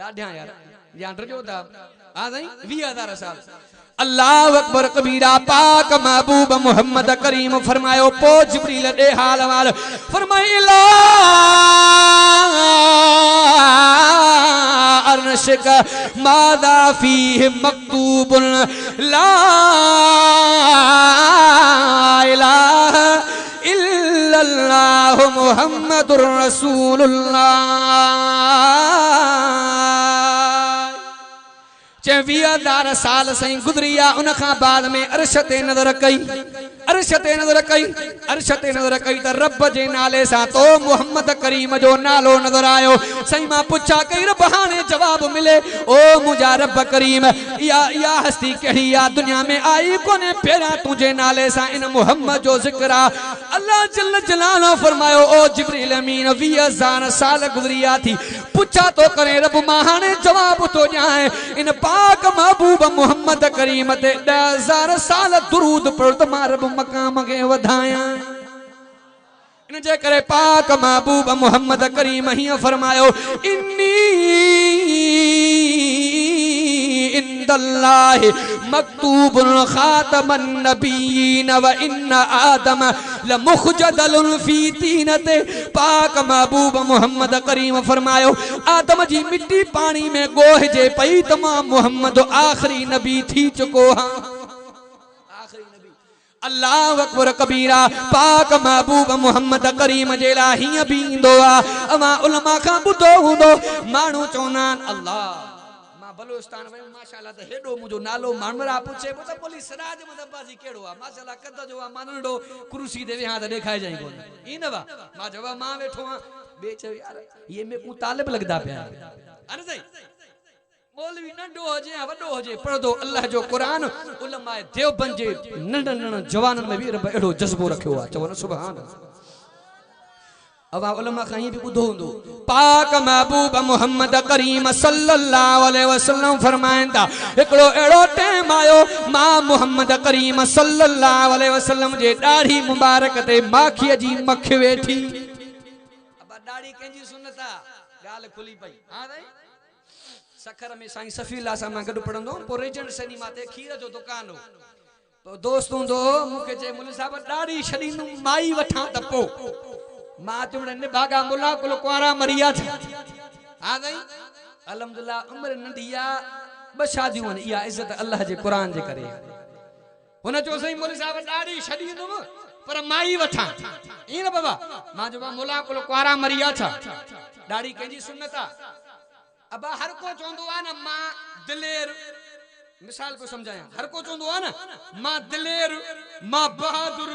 ॾाढा यार या डरजो था हां साईं 20,000 साल अल्लाहु अकबर कबीरा पाक महबूब मोहम्मद करीम फरमायो पो जिब्रील दे हाल वाल फरमाइला अर्शिक मादा फीह मक्तूबुन ला इलाहा इल्लल्लाहु मुहम्मदुर रसूलुल्लाह 20,000 साल सही गुजरिया उन खां बाद में अरशते नजर कई त रब जे नाले सा तो मोहम्मद करीम जो नालो नजर आयो सही मां पुछा कई रब हाने जवाब मिले ओ मुझा रब करीम या हस्ती कही या दुनिया में आई कोने पेरा तुझे नाले सा इन मोहम्मद जो जिक्र अल्लाह जल्ल जलालो फरमायो ओ जिब्रील अमीन 20,000 साल गुजरिया थी पुछा तो करे रब मां हाने जवाब तो जाए इन पाक महबूब मोहम्मद करीम ते 10,000 साल दुरूद पढ़ त मां रब मकाम के वधाया इन जे करे पाक महबूब मोहम्मद करीम ही फरमायो इन्नी इंदल्लाहि मक्तूबुन खातमन नबीन व इन आदम लमुखजदलुन फी तीनते पाक महबूब मोहम्मद करीम फरमायो आदम जी मिट्टी पानी में गोह जे पई तमाम मोहम्मद आखिरी नबी थी चुको हां अल्लाह अकबर कबीरा पाक महबूब मोहम्मद करीम जेला ही भी इंदो अमा उलमा का बुधो हुंदो मानू चौनान अल्लाह मां बलूचिस्तान वे माशाल्लाह त हेडो मुजो नालो मानमरा पूछे तो पुलिस सराज मतलब बाजी केड़ो आ माशाल्लाह कद जो मानडो कुर्सी दे हां त देखाई जाई कोन ई न वा मां जवा मां बैठो हां बेच यार ये में को तालिब लगदा पे अरे सही मौलवी नंढो होजे या वडो होजे पढ़दो अल्लाह जो कुरान उलमा देवबंद जे नंढन जवानन में भी रब एड़ो जज्बो रखियो आ चवण सुभान अवा उलमा कहीं भी बुधो हुंदो पाक महबूब मोहम्मद करीम सल्लल्लाहु अलैहि वसल्लम फरमाइंदा एकड़ो एड़ो टाइम आयो मां मोहम्मद करीम सल्लल्लाहु अलैहि वसल्लम जे दाढ़ी मुबारक ते माखी जी मख वेठी अब दाढ़ी केजी सुन्नता गाल खुली पई हां भाई सखर में साईं सफीला सा मां गड पढ़ंदो पो रेजेंट सिनेमा ते खीर जो दुकान हो तो दोस्तों दो मुके जे मुल साहब दाढ़ी छडीनु माई वठा त पो मां तुमने निभागा मुला कुल कुआरा मरिया था हां भाई अल्हम्दुलिल्लाह उम्र नंढिया ब शादियों या इज्जत अल्लाह जे कुरान जे करे हुन जो सही मुल साहब दाढ़ी छडीनु पर माई वठा ई न बाबा मां जो मुला कुल कुआरा मरिया था दाढ़ी केजी सुन्नता अब हर को चोंदो आ ना मां दिलेर मिसाल को समझाया हर को चोंदो आ ना मां दिलेर मां बहादुर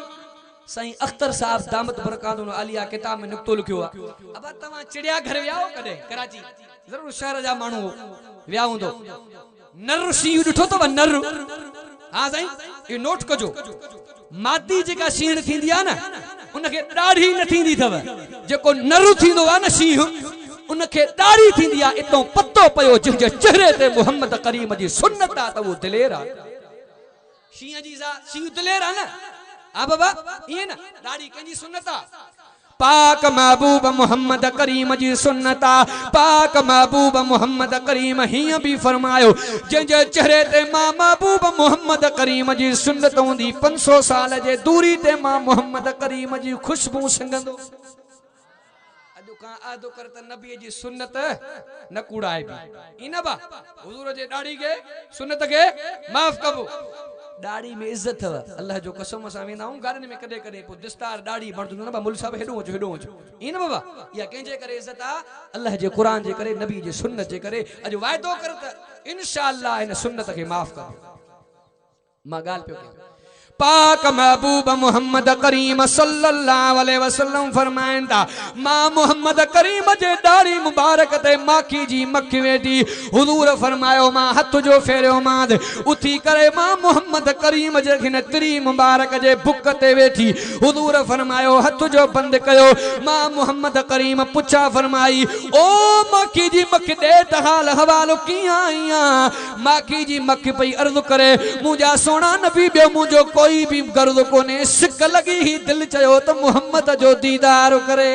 सही अख्तर साहब दामत बरकातुन आलिया किताब में नुक्तो लिखियो अब तवा चिड़िया घर व्याओ कदे कराची जरूर शहर जा मानू व्याओ दो नर सी उठो तो नर हां सही ये नोट कजो मादी जेका सीण थींदी आ ना उनके दाढ़ी न थींदी थव जेको नर थींदो आ ना सी उनके दाढ़ी थींदी आ इतो पतो पयो जिंजे चेहरे ते मोहम्मद करीम जी सुन्नत आ त वो दिलेर आ शी जी सी दिलेर आ ना आ बाबा ये ना दाढ़ी केजी सुन्नत आ पाक महबूब मोहम्मद करीम जी सुन्नता पाक महबूब मोहम्मद करीम हीअं भी फरमायो जंहिंजे चेहरे ते मां महबूब मोहम्मद करीम जी सुन्नत हूंदी 500 साल जे दूरी ते मां मोहम्मद करीम जी खुशबू संगंदो अॼु खां आदो कर त नबी जी सुन्नत न कूड़ाए बि इन बा हुजूर जे दाढ़ी के सुन्नत के माफ कबो दाढ़ी में इज्जत है अल्लाह जो कसम असां वेंदा आहियूं गाड़ियुनि में कॾहिं कॾहिं पोइ दस्तार दाढ़ी बणंदो न बा मुल साहब हेॾो अचो इन बाबा इहा कंहिंजे करे इज्जत आहे अल्लाह जे क़ुरान जे करे नबी जे सुन्नत जे करे अॼु वाइदो कर त इंशाअल्लाह इन सुन्नत के माफ कर मां ॻाल्हि पियो कयां पाक महबूब मोहम्मद करीम सल्लल्लाहु अलैहि वसल्लम फरमाइन था मां मोहम्मद करीम जे दाढ़ी मुबारक ते माखी जी मख वेठी हुजूर फरमायो मां हथ जो फेरियो मां उथी करे मां मोहम्मद करीम जे खिन त्री मुबारक जे बुक ते वेठी हुजूर फरमायो हथ जो बंद कयो मां मोहम्मद करीम पुछा फरमाई ओ माखी जी मख दे त हाल हवालो कियां आईया माखी जी मख पई अर्ज करे मुजा सोना नबी बे मुजो कोई भी गर्द कोने सिक लगी ही दिल चयो तो मोहम्मद जो दीदार करे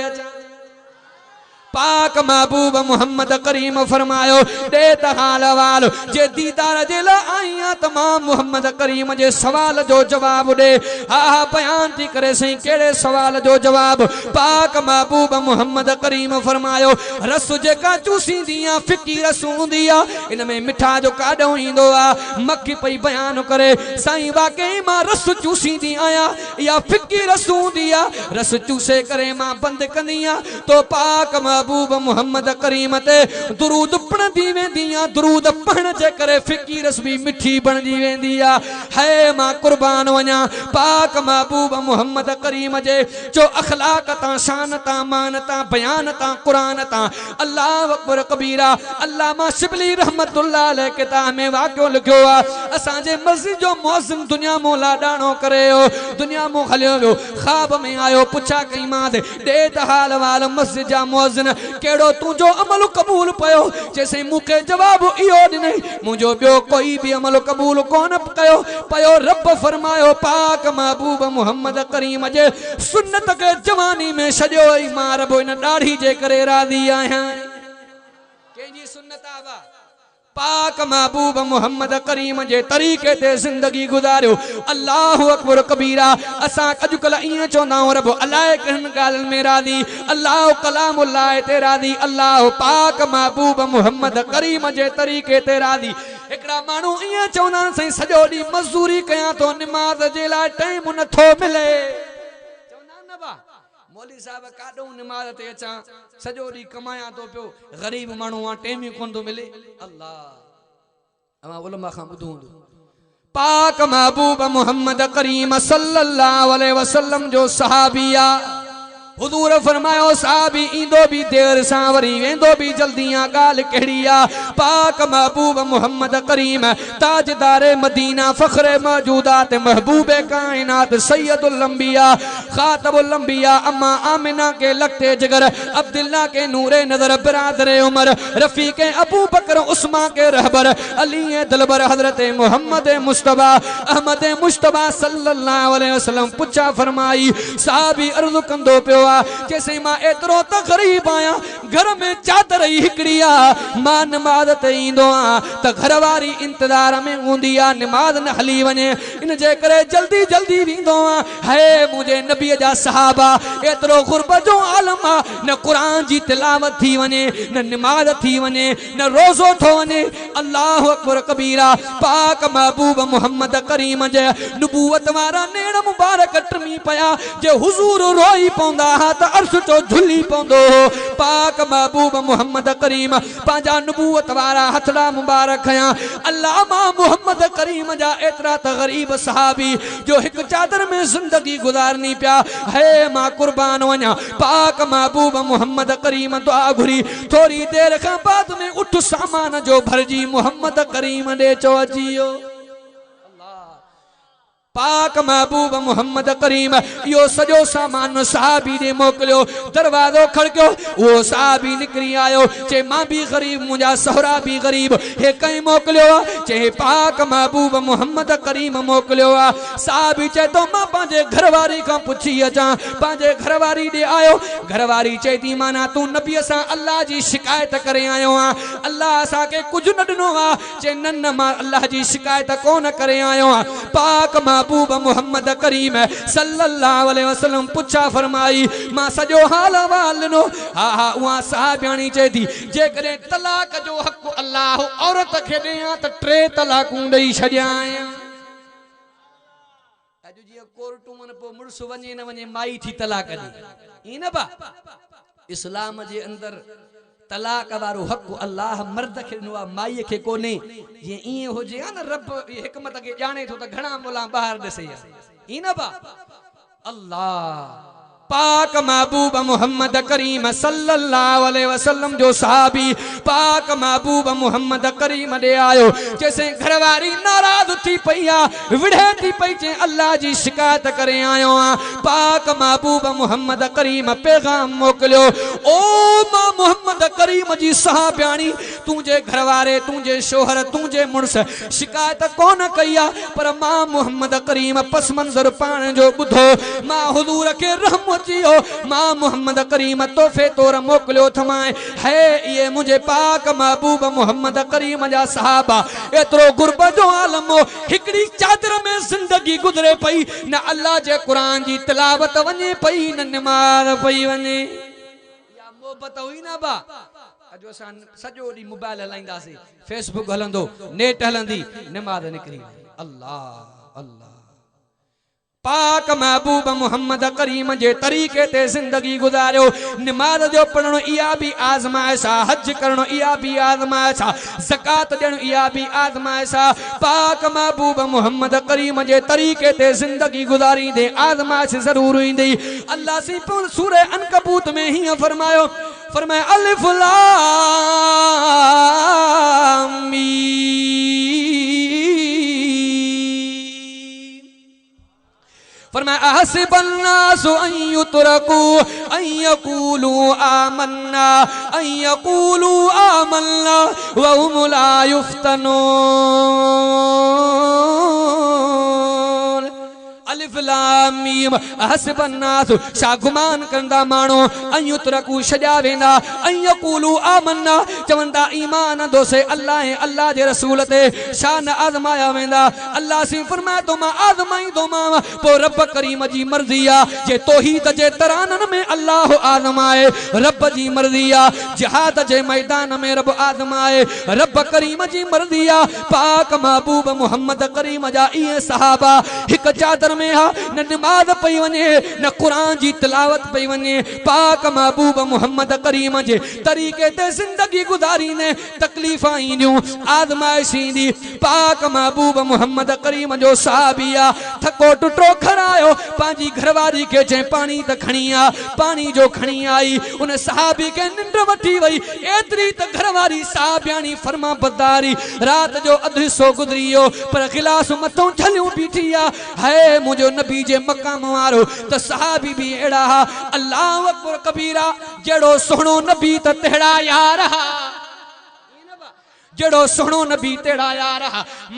पाक महबूब मोहम्मद करीम फरमायो दे त हाल वाल जे दीदार जे ला आईया तमाम मोहम्मद करीम जे सवाल जो जवाब दे हा बयान थी करे सही केड़े सवाल जो जवाब पाक महबूब मोहम्मद करीम फरमायो रस जेका चूसींदी आ फिकी रस हूंदी आ इन में मिठा जो काडो इंदो आ मक्खी पई बयान करे साईं वाकई मां रस चूसींदी आया या फिकी रस हूंदी आ रस चूसे करे मां बंद कंदी आ तो पाक महबूब मोहम्मद करीम ते दुरूद पढ़ंदी वेंदी आ दुरूद पढ़ण जे करे फिकी रस भी मिठी बनजी वेंदी आ है मां कुर्बान वञा पाक महबूब मोहम्मद करीम जे जो अखलाक ता शान ता मान ता बयान ता कुरान ता अल्लाह अकबर कबीरा अल्लामा शिबली रहमतुल्लाह अलैह किताब में वाक़ियो लिखियो आ असां जे मस्जिद जो मौज़िन दुनिया मो लाडाणो करे दुनिया मो हलियो वियो ख्वाब में आयो पुछा कई मां दे त हाल वाल मस्जिद जा मौज़िन केड़ो तुझो अमल कबूल पयो जैसे मुके जवाब इयो दिने मुझो बियो कोई भी अमल कबूल कोन कयो पयो रब फरमायो पाक महबूब मोहम्मद करीम जे सुन्नत के जवानी में सजो ई मां रब इन दाढ़ी जे करे राजी आया केजी सुन्नत आवा पाक महबूब मोहम्मद करीम जे तरीके ते जिंदगी गुजारियो अल्लाह अकबर कबीरा असा अजकल इं चौंदा रब अल्लाह कहन गाल में राजी अल्लाह कलामुल्लाह ते राजी अल्लाह पाक महबूब मोहम्मद करीम जे तरीके ते राजी एकड़ा मानू इं चौंदा सही सजो दी मजदूरी कया तो नमाज जे ला टाइम नथो मिले चौंदा न बा मौली साहब काडो नमाज ते अचा सजो दी कमाया तो पियो गरीब मानू आ टाइम ही कोन तो मिले अल्लाह अमा उलमा खां बुधो पाक महबूब मोहम्मद करीम सल्लल्लाहु अलैहि वसल्लम जो सहाबिया हुजूर फरमायो साहबी इंदो भी देर सा वरी वेंदो भी जल्दियां गाल केड़िया पाक महबूब मोहम्मद करीम ताजदारे मदीना फखरे मौजूदात महबूबे कायनात सैयदुल अंबिया खातबुल अंबिया अम्मा आमिना के लगते जिगर अब्दुल्ला के नूरे नजर बिरादरे उमर रफीके अबू बकर उस्मान के रहबर अली दिलबर हजरत मोहम्मद मुस्तफा अहमद मुस्तफा सल्लल्लाहु अलैहि वसल्लम पुछा फरमाई साहबी अर्ज कंदो पियो जैसे मां एतरो त गरीब आया घर में चादर ही हिकड़ी आ मां नमाज ते इंदो आ त घर वारी इंतजार में हुंदी आ नमाज न हली वने इन जे करे जल्दी जल्दी विंदो आ है मुझे नबी जा सहाबा एतरो गुरबत जो आलम आ न कुरान जी तिलावत थी वने न नमाज थी वने न रोजो थो वने अल्लाह अकबर कबीरा पाक महबूब मोहम्मद करीम जे नबूवत वारा नेड़ मुबारक टमी पया जे हुजूर रोई पौंदा त अर्श तो झुली पौंदो पाक महबूब मोहम्मद करीम पांजा नबूवत वारा हथड़ा मुबारक खया अल्लामा मोहम्मद करीम जा एतरा त गरीब सहाबी जो एक चादर में जिंदगी गुजारनी पिया है मां कुर्बान वना पाक महबूब मोहम्मद करीम दुआ घुरी थोड़ी देर का बाद में उठ सामान जो भरजी मोहम्मद करीम दे चो अजियो पाक महबूब मोहम्मद करीम यो सजो सामान साहबी ने मोकलियो दरवाजो खड़कियो वो साहबी निकरी आयो चे मां भी गरीब मुझा सहरा भी गरीब हे कई मोकलियो चे पाक महबूब मोहम्मद करीम मोकलियो साहबी चे तो मां पांजे घरवारी का पुछी अचा पांजे घरवारी दे आयो घरवारी चे ती माना तू नबी सा अल्लाह जी शिकायत करे आयो अल्लाह सा के कुछ न दिनो चे नन मां अल्लाह जी शिकायत कोन करे आयो पाक महबूब मोहम्मद करीम सल्लल्लाहु अलैहि वसल्लम पुछा फरमाई मां सजो हाल वाल नो हा हा उहा साहबियाणी चे थी जे करे तलाक जो हक अल्लाह औरत खे देया त 3 तलाकूं देई छड्या अज जी कोर्टू मन पो मुर्स वने न वने माई थी तलाक दी ई न बा इस्लाम जे अंदर तलाक वारो हक अल्लाह मर्द खे नो माई खे कोने ये ई हो जे न रब हिकमत के जाने तो त घणा मोला बाहर दसे ई न बा अल्लाह पाक महबूब मोहम्मद करीम सल्लल्लाहु अलैहि वसल्लम जो साहबी पाक महबूब मोहम्मद करीम दे आयो जैसे घरवारी नाराज थी पईया विढ़े थी पई जे अल्लाह जी शिकायत करे आयो पाक महबूब मोहम्मद करीम पैगाम मोकलियो ओ मां मोहम्मद करीम जी साहबियाणी तुझे घरवारे तुझे शोहर तुझे मुर्स शिकायत कोन कईया पर मां मोहम्मद करीम पस मंजर पाण जो बुधो मां हुजूर के रहम जियो मां मोहम्मद करीम तोहफे तोर मोकलियो थमाए है ये मुझे पाक महबूब मोहम्मद करीम जा साहबा एतरो गुरबत जो आलम हिकड़ी चादर में जिंदगी गुजरे पई न अल्लाह जे कुरान जी तिलावत वने पई न नमाज पई वने या मोहब्बत हुई ना बा अजो सन सजो डी मोबाइल हलाइंदासी फेसबुक हलंदो नेट हलंदी नमाज निकरी अल्लाह अल्लाह पाक महबूब मोहम्मद करीम जे तरीके ते जिंदगी गुजारियो नमाज जो पढ़नो इया भी आजमाइश हज करनो इया भी आजमाइश ज़कात देनो इया भी आजमाइश पाक महबूब मोहम्मद करीम जे तरीके ते जिंदगी गुजारी दे आजमाइश जरूर इंदी अल्लाह सी सूरह अनकबूत में ही फरमायो फरमाया अलिफ लाम फरमाया अहसिबन्नासु अन युतरकू अन यकूलू आमन्ना व हुम ला युफ्तनून अलिफ लाम मीम अहसिबन्नासु शा गुमान कंदा मानो अन युतरकू छड्या वेंदा अन यकूलू आमन्ना चवंदा ईमान दोसे अल्लाह अल्लाह जे रसूल ते शान आजमाया वेंदा अल्लाह सी फरमाया तो मां आजमाई दो मां पो रब करीम जी मर्जी आ जे तौहीद जे तरानन में अल्लाह आजमाए रब जी मर्जी आ जिहाद जे मैदान में रब आजमाए रब करीम जी मर्जी आ पाक महबूब मोहम्मद करीम जा ये सहाबा हिक चादर में हा न नमाज पई वने न कुरान जी तिलावत पई वने पाक महबूब मोहम्मद करीम जे तरीके ते जिंदगी गुजारी ने तकलीफां ईंदियूं आजमाइश ईंदी पाक महबूब मोहम्मद करीम जो साहबिया थको टुटो खरायो पांजी घरवारी के चे पानी त खणी आ पानी जो खणी आई उन साहबी के निंड वठी वई एतरी त घरवारी साहबियाणी फरमा बदारी रात जो अध हिस्सो गुजरियो पर गिलास मथों झलियूं बीठी आ है मुझो नबी जे मकाम वारो त साहबी भी एड़ा अल्लाह अकबर कबीरा जेड़ो सोहणो नबी त तेड़ा यार जड़ो सोहणो नबी तेड़ा यार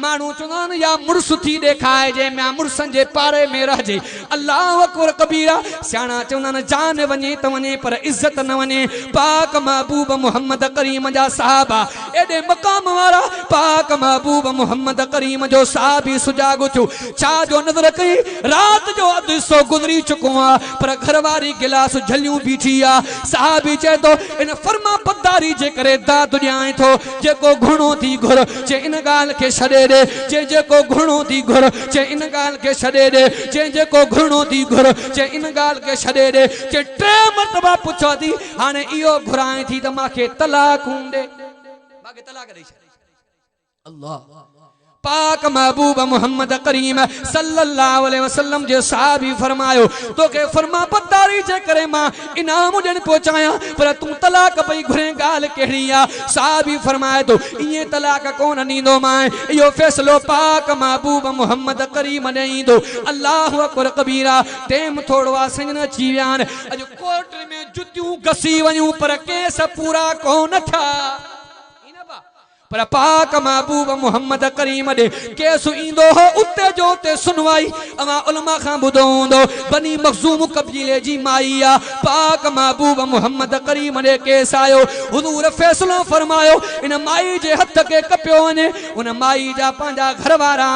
मानू चुनान या मुर्स थी देखाए जे मैं मुर्सन जे पारे में रह जे अल्लाह अकबर कबीरा सियाणा चुनान जान वने त वने पर इज्जत न वने पाक महबूब मोहम्मद करीम जा साहबा एडे मकाम वाला पाक महबूब मोहम्मद करीम जो साहबी सुजागो छु छा जो नजर कई रात जो अध हिस्सो गुजरी चुको आ पर घरवारी गिलास झलियूं बीठी आ साहबी चे तो इन फरमा बदारी जे करे दात ॾियां थो जेको घुणो थी घुर चे इन गाल के छड़े दे चे जेको घुणो थी घुर चे इन गाल के छड़े दे चे जेको घुणो थी घुर चे इन गाल के छड़े दे चे 3 मरतबा पुछो थी हाने इयो घुराए थी त माके तलाक हुंदे माके तलाक दे अल्लाह पाक महबूब मोहम्मद करीम सल्लल्लाहु अलैहि वसल्लम जे साहबी फरमायो तो के फरमा पतारी जे करे मां इनाम ॾियण पहुचाया पर तू तलाक पई घुरे गाल केड़िया साहबी फरमाए तो ये तलाक कोन नींदो मां यो फैसलो पाक महबूब मोहम्मद करीम ॾेई दो अल्लाहु अकबर कबीरा टेम थोड़ो आ संजन अची वियान अज कोर्ट में जुतियूं घसी वयूं पर केस पूरा कोन था पर पाक महबूब मोहम्मद करीम दे केसु इंदो हो उते जो ते सुनवाई अमा उलमा खां बुधो हुंदो बनी मखजूम कबीले जी माईया पाक महबूब मोहम्मद करीम दे केस आयो हुजूर फैसलो फरमायो इन माई जे हथ के कपियो वने उन माई जा पांजा घरवारा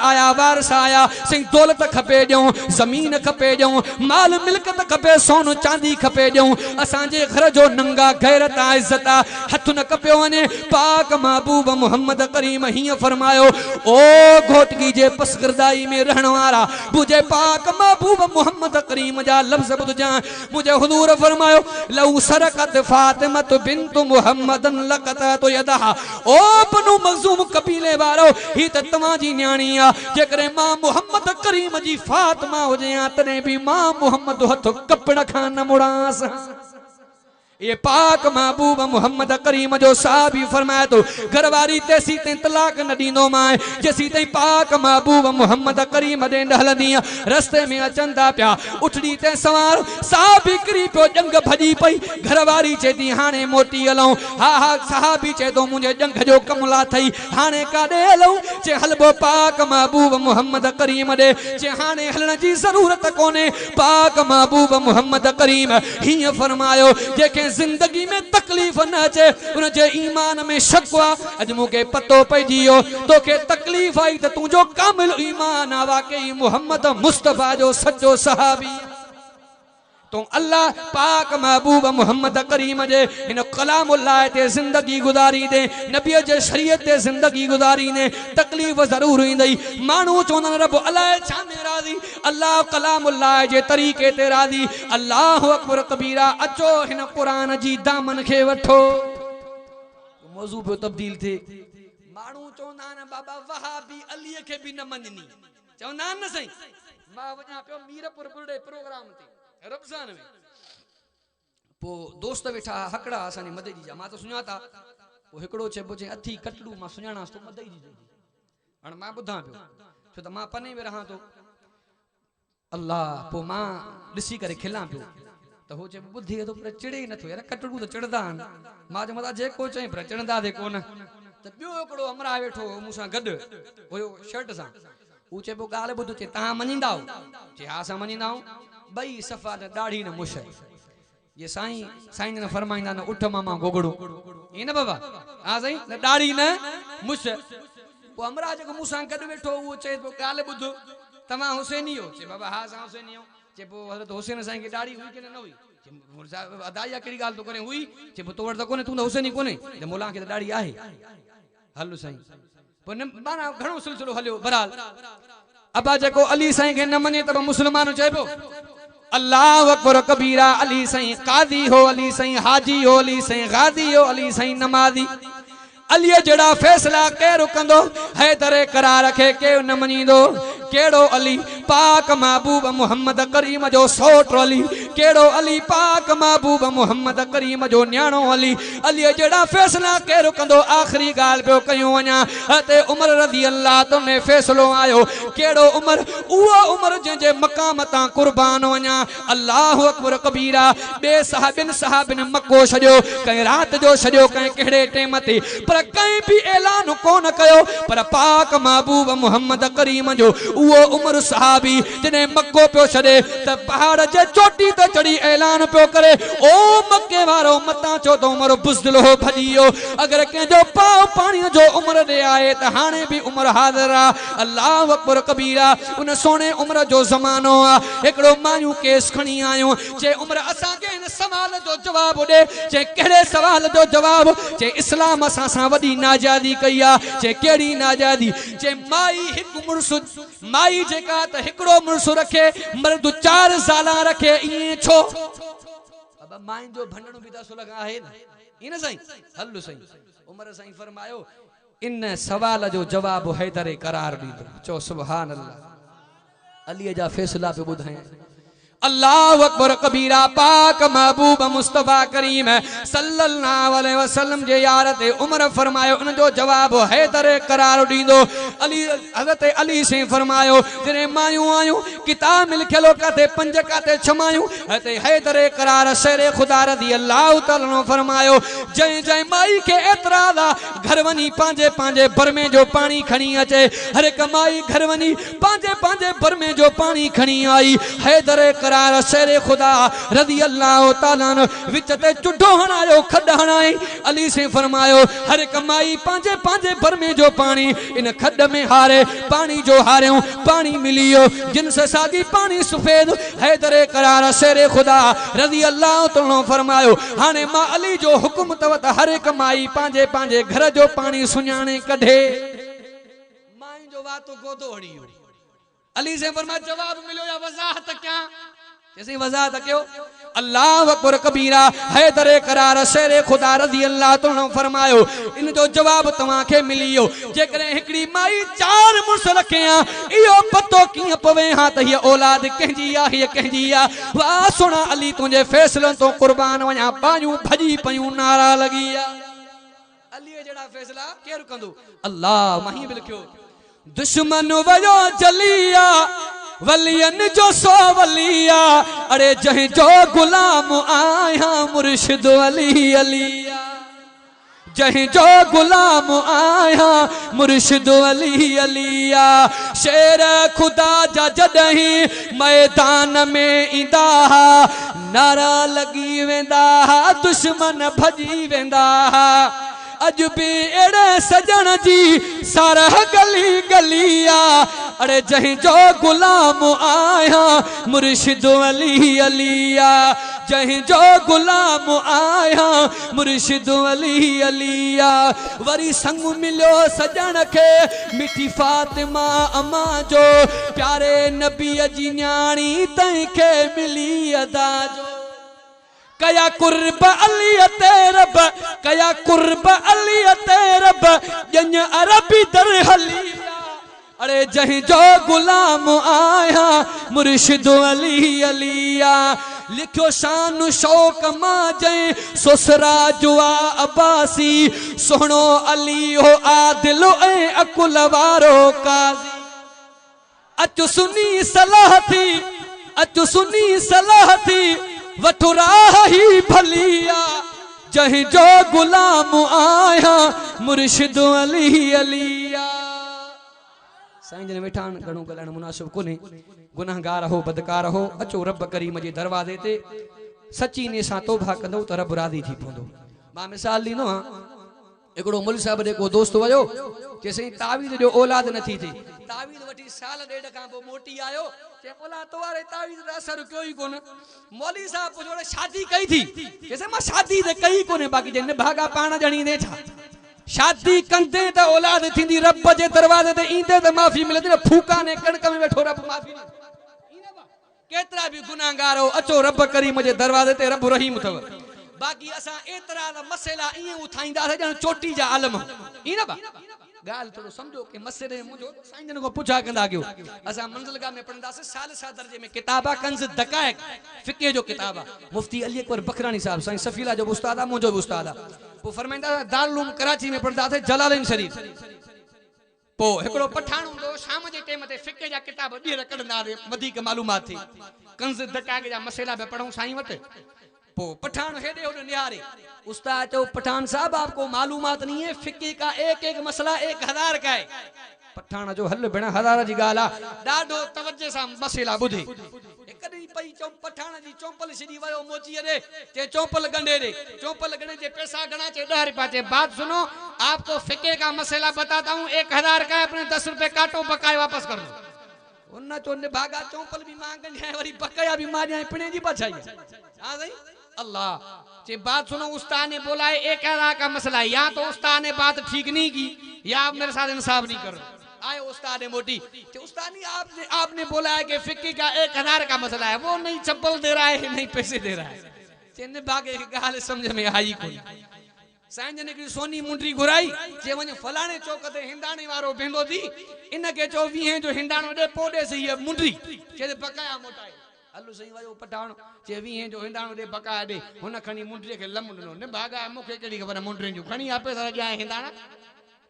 आया वारस आया सिंह दौलत खपे ॾियो जमीन खपे ॾियो माल मिल्कत खपे सोन चांदी खपे ॾियो असांजे घर जो नंगा गैरत इज्जत हथ न कपियो वने पाक महबूब मोहम्मद करीम हिय फरमायो ओ घोटगी जे पसगरदाई में रहण वाला मुझे पाक महबूब मोहम्मद करीम जा लफ्ज बुझा मुझे हुजूर फरमायो लऊ सरकत फातिमा बिन्त मुहम्मदन लकत तो यदहा ओ बनु मखजूम कबीले वारो ही त तवा जी न्याणी आ जेकरे मां मोहम्मद करीम जी फातिमा हुजे तने भी मां मोहम्मद हथ कपड़ खां न मुड़ास ये पाक महबूब मोहम्मद करीम जो साहबी फरमाए तो घरवारी तेसी ते तलाक न दींदो माए जेसी ते पाक महबूब मोहम्मद करीम दे हलंदी रस्ते में अचंदा पिया उठड़ी ते सवार साहबी करी पियो जंग भजी पई घरवारी चेती हाने मोटी हलऊं हा साहबी चे तो मुझे जंग जो कमला थई हाने काडे हलऊं चे हलबो पाक महबूब मोहम्मद करीम दे चे हाने हलण जी जरूरत कोने पाक महबूब मोहम्मद करीम ही फरमायो जेके जिंदगी में तकलीफ न अचे उन जे ईमान में शक अज मुके पतो पइजियो तो के तकलीफ आई त तू जो कामिल ईमान आ वाकई मोहम्मद मुस्तफा जो सच्चो सहाबी तो अल्लाह पाक महबूब मोहम्मद करीम जे इन कलामुल्लाह ते जिंदगी गुजारी दे नबी जे शरीयत ते जिंदगी गुजारी ने तकलीफ जरूर इंदई मानू चोंदन रब अल्लाह छा में राजी अल्लाह कलामुल्लाह जे तरीके ते राजी अल्लाहु अकबर कबीरा अचो हिन कुरान जी दामन खे वठो मौजू पे तब्दील थे मानू चोंदा न बाबा वहाबी अली के भी न मननी चोंदा न सही मां वजा पे मीरपुर बुरडे प्रोग्राम ते रमजान में पो दोस्त वेठा हकड़ा असानी मदई जी जा मां तो सुञाता वो हिकड़ो चे बोचे अथी कटड़ू मां सुञाणास तो मदई जी हण मां बुधा पियो छो त मां पने में रहा तो अल्लाह पो मां दिसी करे खिला पियो तो हो चे बुद्धि तो पर चिड़े न थो यार कटड़ू तो चढ़दा मां जो मदा जे को चे पर चढ़दा दे कोन त बियो हिकड़ो अमरा वेठो मूसा गड होयो शर्ट सा ऊचे पो गाल बुध चे ता मनींदा चे हा सा मनींदा बई सफा न दाढ़ी न मुश ये साईं ने फरमाइंदा न उठ मामा गोगड़ू ये न बाबा हां साईं न दाढ़ी न मुश पो हमरा जको मूसा गड बैठो वो चे पो गाल बुध तमा हुसैनी हो चे बाबा हां सा हुसैनी हो चे पो हजरत हुसैन साईं की दाढ़ी हुई के न हुई चे अदाया केड़ी गाल तो करे हुई चे पो तोड़ त कोने तू न हुसैनी कोने जे मोला के दाढ़ी आहे हल्लो साईं पो न माना घणो सिलसिलो हलियो बहरहाल अबा जको अली साईं के न मने त मुसलमान चइबो अल्लाह अकबर कबीरा अली साईं कादी हो अली साईं हाजी हो अली साईं गादी हो अली साईं नमाजी अली जड़ा फैसला के रुकंदो है दरे करार रखे के न मनींदो केड़ो अली पाक महबूब मोहम्मद करीम जो सोट अली केड़ो अली पाक महबूब मोहम्मद करीम जो न्याणो अली अली जड़ा फैसला के रुकंदो आखिरी गाल पे कयो वना हते उमर रजी अल्लाह तो ने फैसलो आयो केड़ो उमर वो उमर जे मकाम ता कुर्बान वना अल्लाह अकबर कबीरा बे साहबिन मक्को छजो कई रात जो छजो कई केड़े टेम ते पर कई भी ऐलान कोन कयो पर पाक महबूब मोहम्मद करीम जो वो उमर सहाबी जिने मक्को पियो छड़े त पहाड़ जे चोटी ते चढ़ी ऐलान पियो करे ओ मक्के वारो मता चो तो उमर बुज़दिल हो भजियो अगर के जो पाव पानी जो उमर दे आए त हाने भी उमर हाजिर आ अल्लाह अकबर कबीरा उन सोने उमर जो जमानो आ एकड़ो मायू केस खणी आयो जे उमर असा के इन सवाल जो जवाब दे जे केड़े सवाल जो जवाब जे इस्लाम असा सा वडी नाजादी कया जे केड़ी नाजादी जे माई हिक मुर्सु माई जेका त हिकड़ो मुर्सु रखे मर्द 4 साला रखे ई छो अब माइन जो भंडणो भी दसो लगा है न इन सही हल्लो सही उमर सही फरमायो इन सवाल जो जवाब हैदर करार दीदो। चो सुभान अल्लाह। अली जा फैसला पे बुधाए। अल्लाह अकबर कबीरा। पाक महबूब मुस्तफा करीम सल्लल्लाहु अलैहि वसल्लम जे यार ते उमर फरमायो उन जो जवाब हैदर करार दींदो। अली हजरत अली से फरमायो जने मायूं आयूं किताब में लिखलो काते पंज काते छमायूं ते हैदर करार शेरे खुदा रज़ी अल्लाह तआला ने फरमायो जय जय माई के एतरादा घर वनी पांजे पांजे बरमे जो पानी खणी अचे। हर एक माई घर वनी पांजे पांजे बरमे जो पानी खणी आई। हैदर शेरे खुदा रज़ी अल्लाह तआला विच ते चुड्ढो हणायो खड हणाई। अली से फरमायो हर कमाई पांजे पांजे बरमे जो पानी इन खड में हारे पानी जो हारियों पानी मिलियो जिनस सागी पानी सफेद। हैदर करार शेरे खुदा रज़ी अल्लाह तआला फरमायो हाने मां अली जो हुक्म तव त हर कमाई पांजे पांजे घर जो पानी सुञाणे कढे। माई जो वातो गोदो हड़ियो। अली से फरमाया जवाब मिलो या वजाहत क्या? जैसे वजाहत क्यों? अल्लाह अकबर कबीरा। हैदर करार शेरे खुदा रज़ी अल्लाह तआला फरमायो इन जो जवाब तवा के मिलियो जेकरे हिकड़ी माई चार मुर्स रखिया इयो पतो किया पवे हां त ये औलाद कहजी आ ये कहजी आ। वाह सुना अली तुझे फैसलन तो कुर्बान वया पायूं भजी पयूं नारा लगिया। अली जेड़ा फैसला केर कंदो? अल्लाह मही लिखियो दुश्मन वयो जलिया वलियन जो सो वलिया अरे जहीं जो गुलाम आया मुर्शिद अली अलिया। जहीं जो गुलाम आया मुर्शिद अली अलिया। शेर खुदा जा जडहीं मैदान में इंदा नारा लगी वेंदा दुश्मन भजी वेंदा। अज भी एड़े सजन जी सारह गली गलिया अरे जहीं जो गुलाम आया मुर्शिद अली अलिया। जहीं जो गुलाम आया मुर्शिद अली अलिया। वरी संग मिलो सजन के मिठी फातिमा अमा जो प्यारे नबी जी न्याणी तई के मिली अदा जो। कया कुर्ब अली तेरब कया कुर्ब अली तेरब जन अरबी दर हलिया। अरे जहीं जो गुलाम आया मुर्शिद अली अलिया। लिखो शान शौक मां जय सुसरा जुआ अब्बासी सोहणो अली हो आदिल ए अकुल वारो काजी। अच सुनी सलाह थी अच सुनी सलाह थी वठुराह ही भलिया। जहीं जो गुलाम आया मुर्शिद अली अलिया। साईं जन वेठान घणो ॻाल्हाइण मुनासिब कोन्हे। गुनाहगार हो बदकार हो अचो रब करीम जे दरवाज़े ते सची ने सां तौबा कंदो त रब राज़ी थी पवंदो। मां मिसाल ॾींदो आहियां हिकिड़ो मुल साहिब जेको दोस्त वयो चेसई तावीज़ जो औलाद नथी थिए। तावीज़ वठी साल ॾेढ खां पोइ मोटी आयो चे औलाद तो वारे तावीज़ दा असर कयो ई कोन। मौली साहब पुछो शादी कई थी चेसे मां शादी ते कई कोने बाक़ी जे भागा पाण ॼणी दे छा। शादी कंदे त औलाद थींदी रब जे दरवाजे ते ईंदे त माफ़ी मिलंदी न। फूका ने कणक में वेठो रब माफ़ी न। केतरा भी गुनाहगार हो अचो रब करीम जे दरवाजे ते रब रहीम अथव। बाकी असा एतरा मसला इए उठाईंदा ॼण चोटी जा आलम ई न बा। गाल थोड़ो समझो कि मसले मुझो साईं जन को पूछा कंदा कयो। असा मंजिलगाह में पढ़ंदासे सालिसा दर्जे में किताबा कंज दकाइक फिके जो किताबा मुफ्ती अली अकबर बखरानी साहब साईं सफीला जो उस्ताद आ मुझो उस्ताद आ। वो फरमाइंदा दारुल उलूम कराची में पढ़ंदासे जलालैन शरीफ। पो एकड़ो पठाण हुंदो शाम जे टाइम ते फिके जा किताब ॿीहर कढंदा वधीक मालूमात थी। कंज दकाइक जा मसला पे पढ़ूं साईं वटि। पो पठान हेडे होडे निहारे उस्ताद चो पठान साहब आपको मालूमात नहीं है फिक्की का एक एक मसला 1000 का है। पठान जो हल बिना 1000 जी गाला डाडो तवज्जो सा मसला बुधी। एकदी पई चो पठान जी चोंपल सिडी वयो मोची रे चे चोंपल गंडे रे चोंपल गणे जे पैसा गणा चे 10 रुपया चे। बात सुनो आपको फिक्के का मसला बताता हूं 1000 का है अपने 10 रुपए काटो बकाए वापस कर दो। उन चो ने भागा चोंपल भी मांगन है वरी बकाया भी मारिया पिणे जी बचाई। हां सही अल्लाह चे बात सुनो उस्ताद ने बोला है 1000 का मसला है। या तो उस्ताद ने बात ठीक नहीं की या आप मेरे साथ इंसाफ नहीं कर रहे। आए उस्ताद ने मोटी उस्ताद ने आपने बोला है कि फिक्की का 1000 का मसला है। वो नहीं चप्पल दे रहा है नहीं पैसे दे रहा है। चेन्ने भागे गाल समझ में आई कोई। साईं जन हिकिड़ी सोनी मुंडी घुराई जे वञ फलाणे चौक ते हिंदाणी वारो बेंदो थी इनखे चओ 20 जो हिंदाणो ॾे पोइ ॾेसि हीअ मुंडी चए बकाया मोटाए हलो सही वायो पठाण चे 20 जो हिंदाणो ॾे बकाया ॾे हुन खणी मुंडीअ खे लम ॾिनो न भागा मूंखे कहिड़ी ख़बर मुंडियुनि जूं खणी आपे सां ॼाए हिंदाणा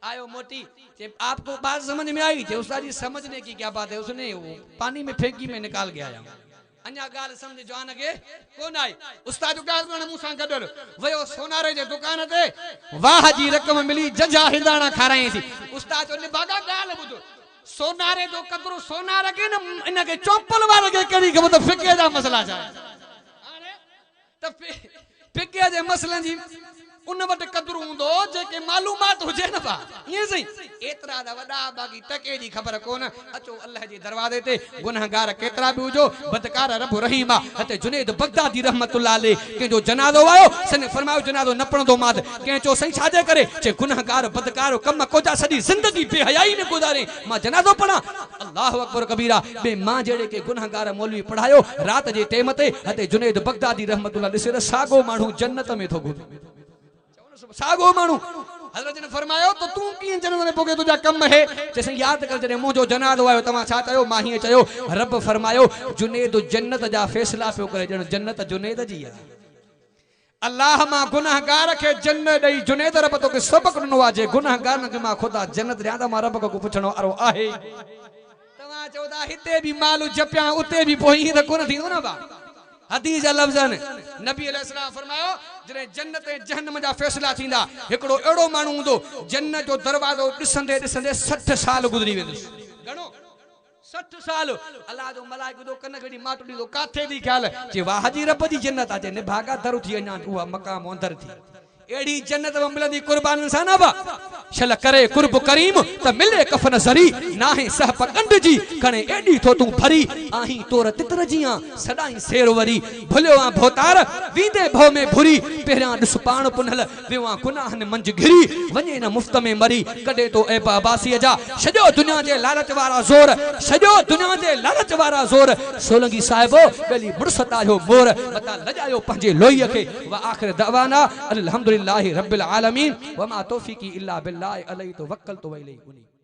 आयो मोटी चे आपको बात समझ में आई चे उस्ताद जी समझने की क्या बात है उसने वो पानी में फेंकी में निकाल के आया अन्या गाल समझ जवान के कोन आई उस्ताद जो गाल करण मूंसां गडल वयो सोनारे जे दुकान ते वाह जी रकम मिली जजा हिंदाणा खाराई थी उस्ताद जो निभागा गाल बुध सोनारे जो कदरो सोनार के न इनके चौपल वाले के कड़ी खबर तो फिके दा मसला छा हाने त फिके जे मसलन जी उन वट कदर हुंदो जेके मालूमात हुजे न पा ये सही एतरा दा वडा बाकी टके दी खबर कोन अचो अल्लाह जे दरवाजे ते गुनाहगार केतरा भी हुजो बदकार रब रहीम हते जुनैद बगदादी रहमतुल्लाह अलैह के जो जनाजो आयो सने फरमायो जनाजो न पणदो माद के चो सही छाजे करे चे गुनाहगार बदकार कम कोजा सदी जिंदगी बेहयाई ने गुजारे मां जनाजो पढ़ा अल्लाह अकबर कबीरा बे मां जेड़े के गुनाहगार मौलवी पढ़ायो रात जे टाइम ते हते जुनैद बगदादी रहमतुल्लाह ॾिसे सागो मानू जन्नत में थो गुजरे सागो मानू हज़रत ने फरमायो तो तू की जन्नत में पोके तुजा कम है जैसे याद कर जने मुजो जनाज़ो आयो तमा छा चयो मां ही चयो रब फरमायो जुनैद जन्नत जा फैसला पियो करे जण जन्नत जुनैद जी है अल्लाह मां गुनाहगार के जन्नत दई जुनैद रब तो के सबक ॾिनो आ जे गुनाहगार के मां खुदा जन्नत ॾियां त मां रब को पुछणो अरो आहे तमा चौदा हिते भी मालू जपिया उते भी पोई त कोन थींदो न बा हदीस जा लफ्ज़न नबी अलैहि सलाम फरमायो जने जन्नत ऐं जहन्नम जा फैसला थींदा एकड़ो एड़ो मानू हुंदो जन्नत जो दरवाजो दिसंदे दिसंदे 60 साल गुजरी वेंदुस घणो 60 साल अल्लाह जो मलाइको दो कन गडी माटड़ी दो काथे दी ख्याल जे वाह जी रब जी जन्नत आ जे ने भागा दर थी अञा उहा मकाम अंदर थी एड़ी जन्नत में मिलंदी कुर्बान इंसान बा छल करे कुर्ब करीम त मिले कफन सरी नाहे सह पकंड जी कने एडी थो तू भरी आही तोर तितर जिया सदाई शेर वरी भलियो आ भोतार वीदे भव में भुरी पेरा दुस पाण पुनल वेवा गुनाह ने मंज घिरी वने न मुफ्त में मरी कदे तो ए बाबासी जा सजो दुनिया जे लालच वाला जोर सजो दुनिया जे लालच वाला जोर सोलंगी साहिबो गली मुरसता जो मोर मता लजायो पंजे लोई के व आखिर दवाना अल्हम्दुलिल्लाह रब्बिल आलमीन वमा तौफीकी इल्ला बिल्लाह अलैहि तवक्कलतु व इलैहि उनीब।